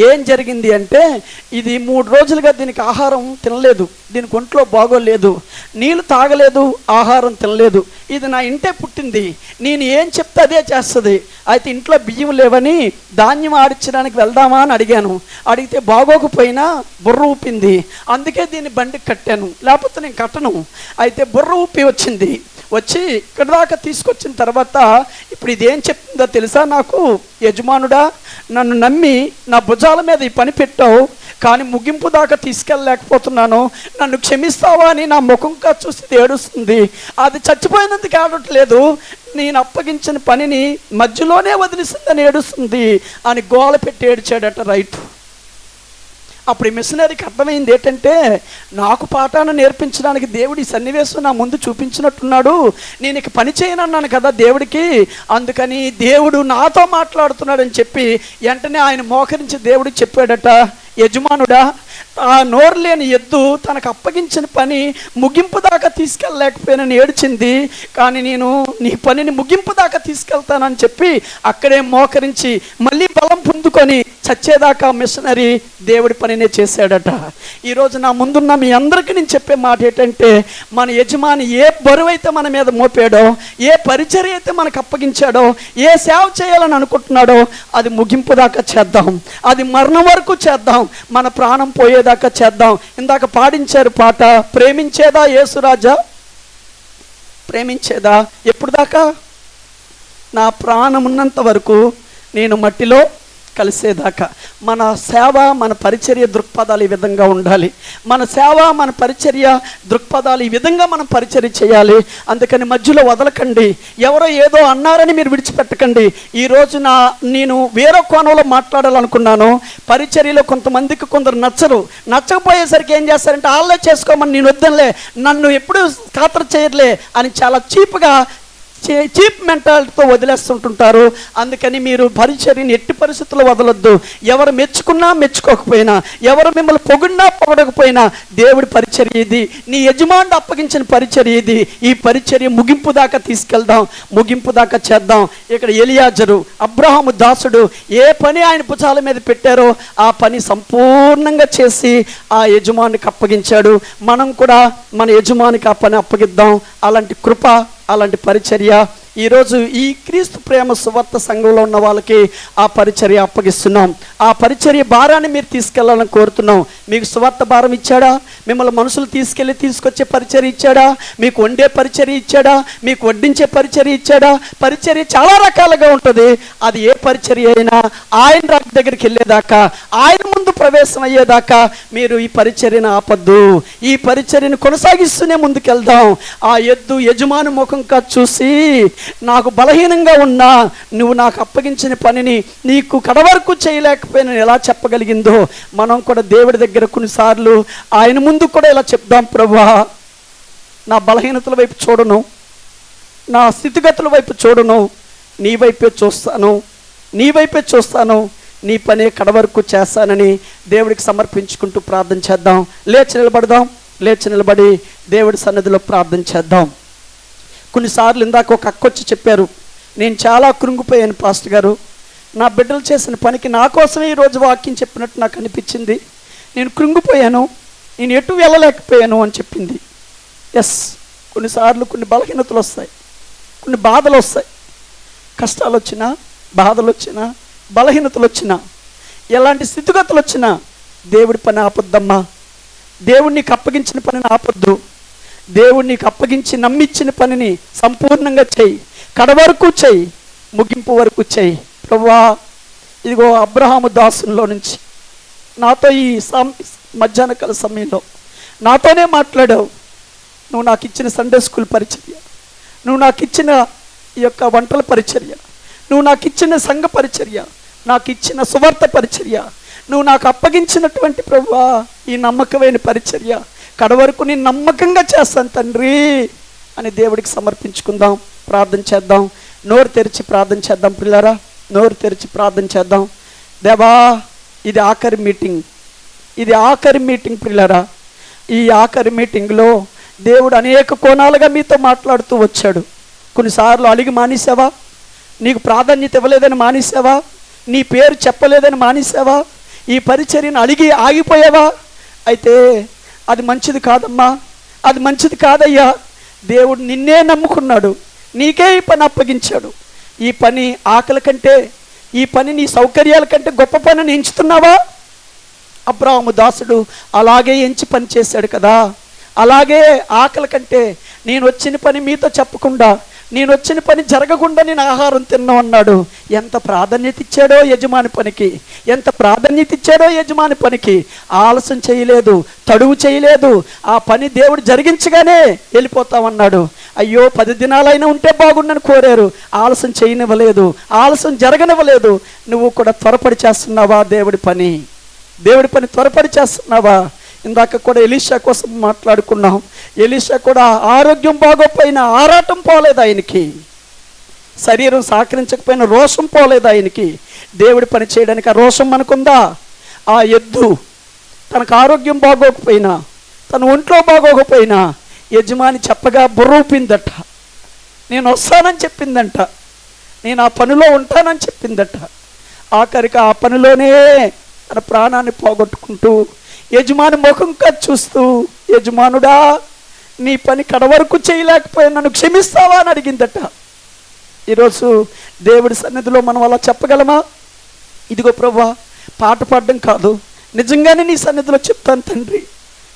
ఏం జరిగింది అంటే ఇది 3 రోజులుగా దీనికి ఆహారం తినలేదు, దీనికి ఒంట్లో బాగోలేదు, నీళ్ళు తాగలేదు, ఆహారం తినలేదు. ఇది నా ఇంటే పుట్టింది, నేను ఏం చెప్తే అదే చేస్తుంది. అయితే ఇంట్లో బియ్యం లేవని ధాన్యం ఆడించడానికి వెళ్దామా అని అడిగితే బాగోకపోయినా బుర్ర ఊపింది, అందుకే దీన్ని బండికి కట్టాను, లేకపోతే నేను కట్టను. అయితే బుర్ర ఊపి వచ్చి ఇక్కడ దాకా తీసుకొచ్చిన తర్వాత ఇప్పుడు ఇదేం చెప్తుందో తెలుసా, నాకు యజమానుడా, నన్ను నమ్మి నా భుజాల మీద ఈ పని పెట్టావు, కానీ ముగింపు దాకా తీసుకెళ్ళలేకపోతున్నాను, నన్ను క్షమిస్తావా అని నా ముఖంగా చూసి ఏడుస్తుంది. అది చచ్చిపోయినందుకు ఏడట్లేదు, నేను అప్పగించిన పనిని మధ్యలోనే వదిలిసిందని ఏడుస్తుంది అని గోల పెట్టి ఏడ్చాడట రైతు. అప్పుడు ఈ మిషనరీకి అర్థమైంది ఏంటంటే, నాకు పాఠాన్ని నేర్పించడానికి దేవుడు ఈ సన్నివేశం నా ముందు చూపించినట్టున్నాడు, నేను ఇక పని చేయనన్నాను కదా దేవుడికి, అందుకని దేవుడు నాతో మాట్లాడుతున్నాడని చెప్పి వెంటనే ఆయన మోకరించి దేవుడికి చెప్పాడట, యజమానుడా, ఆ నోరు లేని ఎద్దు తనకు అప్పగించిన పని ముగింపు దాకా తీసుకెళ్ళలేకపోయానని ఏడ్చింది, కానీ నేను నీ పనిని ముగింపు దాకా తీసుకెళ్తానని చెప్పి అక్కడే మోకరించి మళ్ళీ బలం పొందుకొని చచ్చేదాకా మిషనరీ దేవుడి పనినే చేశాడట. ఈరోజు నా ముందున్న మీ అందరికీ నేను చెప్పే మాట ఏంటంటే, మన యజమాని ఏ బరువైతే మన మీద మోపాడో, ఏ పరిచర్య అయితే మనకు అప్పగించాడో, ఏ సేవ చేయాలని అనుకుంటున్నాడో అది ముగింపు దాకా చేద్దాం, అది మరణం వరకు చేద్దాం, మన ప్రాణం పోయేదాకా చేద్దాం. ఇందాక పాడించారు పాట, ప్రేమించేదా యేసురాజా, ప్రేమించేదా ఎప్పుడు దాకా? నా ప్రాణం ఉన్నంత వరకు, నేను మట్టిలో కలిసేదాకా. మన సేవ, మన పరిచర్య దృక్పథాలు ఈ విధంగా ఉండాలి. మన సేవ, మన పరిచర్య దృక్పథాలు ఈ విధంగా మనం పరిచర్య చేయాలి. అందుకని మధ్యలో వదలకండి. ఎవరో ఏదో అన్నారని మీరు విడిచిపెట్టకండి. ఈరోజు నేను వేరే కోణంలో మాట్లాడాలనుకున్నాను. పరిచర్యలో కొంతమందికి కొందరు నచ్చకపోయేసరికి ఏం చేస్తారంటే, వాళ్ళే చేసుకోమని, నేను వద్దనులే, నన్ను ఎప్పుడు ఖాతరు చేయర్లే అని చాలా చీప్ మెంటాలిటీతో వదిలేస్తుంటుంటారు. అందుకని మీరు పరిచర్యని ఎట్టి పరిస్థితుల్లో వదలొద్దు. ఎవరు మెచ్చుకున్నా మెచ్చుకోకపోయినా, ఎవరు మిమ్మల్ని పొగిడినా పొగడకపోయినా, దేవుడి పరిచర్య ఇది, నీ యజమానుడు అప్పగించిన పరిచర్య ఇది. ఈ పరిచర్య ముగింపు దాకా తీసుకెళ్దాం, ముగింపు దాకా చేద్దాం. ఇక్కడ ఎలియాజరు, అబ్రహాము దాసుడు ఏ పని ఆయన భుజాల మీద పెట్టారో ఆ పని సంపూర్ణంగా చేసి ఆ యజమానికి అప్పగించాడు. మనం కూడా మన యజమానికి ఆ పని అప్పగిద్దాం. అలాంటి కృప, అలాంటి పరిచర్య ఈరోజు ఈ క్రీస్తు ప్రేమ సువార్త సంఘంలో ఉన్న వాళ్ళకి ఆ పరిచర్య అప్పగిస్తున్నాం. ఆ పరిచర్య భారాన్ని మీరు తీసుకెళ్లాలని కోరుతున్నాం. మీకు సువార్త భారం ఇచ్చాడా? మిమ్మల్ని మనుషులు తీసుకొచ్చే పరిచర్య ఇచ్చాడా? మీకు వండే పరిచర్య ఇచ్చాడా? మీకు వడ్డించే పరిచర్య ఇచ్చాడా? పరిచర్య చాలా రకాలుగా ఉంటుంది. అది ఏ పరిచర్య అయినా ఆయన రాక దగ్గరికి వెళ్ళేదాకా, ఆయన ముందు ప్రవేశం అయ్యేదాకా మీరు ఈ పరిచర్యను ఆపద్దు. ఈ పరిచర్యను కొనసాగిస్తూనే ముందుకెళ్దాం. ఆ ఎద్దు యజమాని ముఖంగా చూసి, నాకు బలహీనంగా ఉన్నా నువ్వు నాకు అప్పగించిన పనిని నీకు కడవరకు చేయలేకపోయినా ఎలా చెప్పగలిగిందో, మనం కూడా దేవుడి దగ్గర కొన్నిసార్లు ఆయన ముందు కూడా ఇలా చెప్దాం, ప్రభువా, నా బలహీనతల వైపు చూడను, నా స్థితిగతుల వైపు చూడను, నీ వైపే చూస్తాను, నీ పనే కడవరకు చేస్తానని దేవుడికి సమర్పించుకుంటూ ప్రార్థన చేద్దాం. లేచి నిలబడి దేవుడి సన్నిధిలో ప్రార్థన చేద్దాం. కొన్నిసార్లు ఇందాక ఒక అక్క వచ్చి చెప్పారు, నేను చాలా కృంగిపోయాను పాస్టర్ గారు, నా బిడ్డలు చేసిన పనికి నా కోసమే ఈరోజు వాక్యం చెప్పినట్టు నాకు అనిపించింది, నేను కృంగిపోయాను, నేను ఎటు వెళ్ళలేకపోయాను అని చెప్పింది. ఎస్, కొన్నిసార్లు కొన్ని బలహీనతలు వస్తాయి, కొన్ని బాధలు వస్తాయి, కష్టాలు వచ్చినా, బాధలు వచ్చినా, బలహీనతలు వచ్చినా, ఎలాంటి స్థితిగతులు వచ్చినా దేవుడి పని ఆపొద్దమ్మా. దేవుడు నీకు అప్పగించిన పనిని ఆపొద్దు. దేవుడు నీకు అప్పగించి నమ్మించిన పనిని సంపూర్ణంగా చెయ్యి, కడవరకు చెయ్యి, ముగింపు వరకు చెయ్యి. ప్రభువా, ఇదిగో అబ్రహాము దాసుల్లో నుంచి నాతో ఈ మధ్యాహ్న కాల సమయంలో నాతోనే మాట్లాడావు. నువ్వు నాకు ఇచ్చిన సండే స్కూల్ పరిచర్య, నువ్వు నాకు ఇచ్చిన ఈ యొక్క వంటల పరిచర్య, నువ్వు నాకు ఇచ్చిన సంఘ పరిచర్య, నాకు ఇచ్చిన సువార్త పరిచర్య, నువ్వు నాకు అప్పగించినటువంటి ప్రభువా ఈ నమ్మకమైన పరిచర్య కడవరకు నేను నమ్మకంగా చేస్తాను తండ్రి అని దేవుడికి సమర్పించుకుందాం. ప్రార్థన చేద్దాం. నోరు తెరిచి ప్రార్థన చేద్దాం పిల్లారా, నోరు తెరిచి ప్రార్థన చేద్దాం. దేవా, ఇది ఆఖరి మీటింగ్ పిల్లారా. ఈ ఆఖరి మీటింగ్లో దేవుడు అనేక కోణాలుగా మీతో మాట్లాడుతూ వచ్చాడు. కొన్నిసార్లు అలిగి మానేసావా? నీకు ప్రాధాన్యత ఇవ్వలేదని మానేసావా? నీ పేరు చెప్పలేదని మానేసావా? ఈ పరిచర్యను అలిగి ఆగిపోయావా? అయితే అది మంచిది కాదమ్మా, అది మంచిది కాదయ్యా. దేవుడు నిన్నే నమ్ముకున్నాడు, నీకే ఈ పని అప్పగించాడు. ఈ పని ఆకలి కంటే, ఈ పని నీ సౌకర్యాల కంటే గొప్ప పనిని ఎంచుతున్నావా? అబ్రహాము దాసుడు అలాగే ఎంచి పని చేశాడు కదా. అలాగే ఆకలి కంటే, నేను వచ్చిన పని మీతో చెప్పకుండా, నేను వచ్చిన పని జరగకుండా నేను ఆహారం తిన్నా అన్నాడు. ఎంత ప్రాధాన్యత ఇచ్చాడో యజమాని పనికి, ఎంత ప్రాధాన్యత ఇచ్చాడో యజమాని పనికి. ఆలస్యం చేయలేదు, తడువు చేయలేదు. ఆ పని దేవుడు జరిగించగానే వెళ్ళిపోతామన్నాడు. అయ్యో 10 దినాలైనా ఉంటే బాగుండని కోరారు, ఆలస్యం చేయనివ్వలేదు, ఆలస్యం జరగనివ్వలేదు. నువ్వు కూడా త్వరపడి చేస్తున్నావా దేవుడి పని? దేవుడి పని త్వరపడి చేస్తున్నావా? ఇందాక కూడా ఎలీషా కోసం మాట్లాడుకున్నాం. ఎలీషా కూడా ఆరోగ్యం బాగోపోయినా ఆరాటం పోలేదు ఆయనకి, శరీరం సహకరించకపోయినా రోషం పోలేదు ఆయనకి. దేవుడి పని చేయడానికి ఆ రోషం మనకుందా? ఆ ఎద్దు తనకు ఆరోగ్యం బాగోకపోయినా, తన ఒంట్లో బాగోకపోయినా యజమాని చెప్పగా బుర్రూపిందట, నేను వస్తానని చెప్పిందంట, నేను ఆ పనిలో ఉంటానని చెప్పిందట. ఆఖరికి ఆ పనిలోనే తన ప్రాణాన్ని పోగొట్టుకుంటూ యజమాని ముఖంగా చూస్తూ, యజమానుడా నీ పని కడవరకు చేయలేకపోయినా నన్ను క్షమిస్తావా అని అడిగిందట. ఈరోజు దేవుడి సన్నిధిలో మనం అలా చెప్పగలమా? ఇదిగో ప్రభువా, పాట పాడడం కాదు, నిజంగానే నీ సన్నిధిలో చెప్తాను తండ్రి,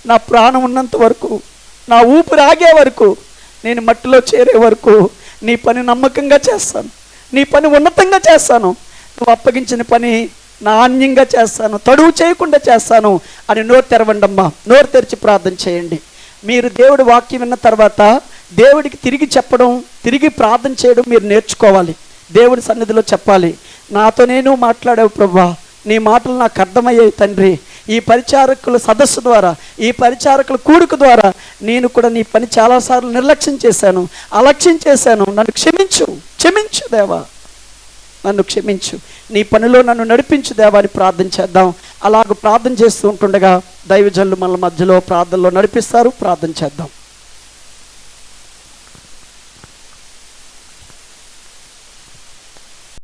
నా ప్రాణం ఉన్నంత వరకు, నా ఊపిరి ఆగే వరకు, నేను మట్టిలో చేరే వరకు నీ పని నమ్మకంగా చేస్తాను, నీ పని ఉన్నతంగా చేస్తాను, నువ్వు అప్పగించిన పని నాణ్యంగా చేస్తాను, తడువు చేయకుండా చేస్తాను అని నోరు తెరవండమ్మా. నోరు తెరిచి ప్రార్థన చేయండి. మీరు దేవుడి వాక్యం విన్న తర్వాత దేవుడికి తిరిగి చెప్పడం, తిరిగి ప్రార్థన చేయడం మీరు నేర్చుకోవాలి. దేవుడి సన్నిధిలో చెప్పాలి, నాతో నేను మాట్లాడావు ప్రభువా, నీ మాటలు నాకు అర్థమయ్యాయి తండ్రి. ఈ పరిచారకుల సదస్సు ద్వారా, ఈ పరిచారకుల కూడిక ద్వారా నేను కూడా నీ పని చాలాసార్లు నిర్లక్ష్యం చేశాను, అలక్ష్యం చేశాను, నన్ను క్షమించు, క్షమించు దేవా, నన్ను క్షమించు, నీ పనిలో నన్ను నడిపించు దేవా అని ప్రార్థన చేద్దాం. అలాగ ప్రార్థన చేస్తూ ఉంటుండగా దైవజనులు మన మధ్యలో ప్రార్థనలో నడిపిస్తారు. ప్రార్థన చేద్దాం.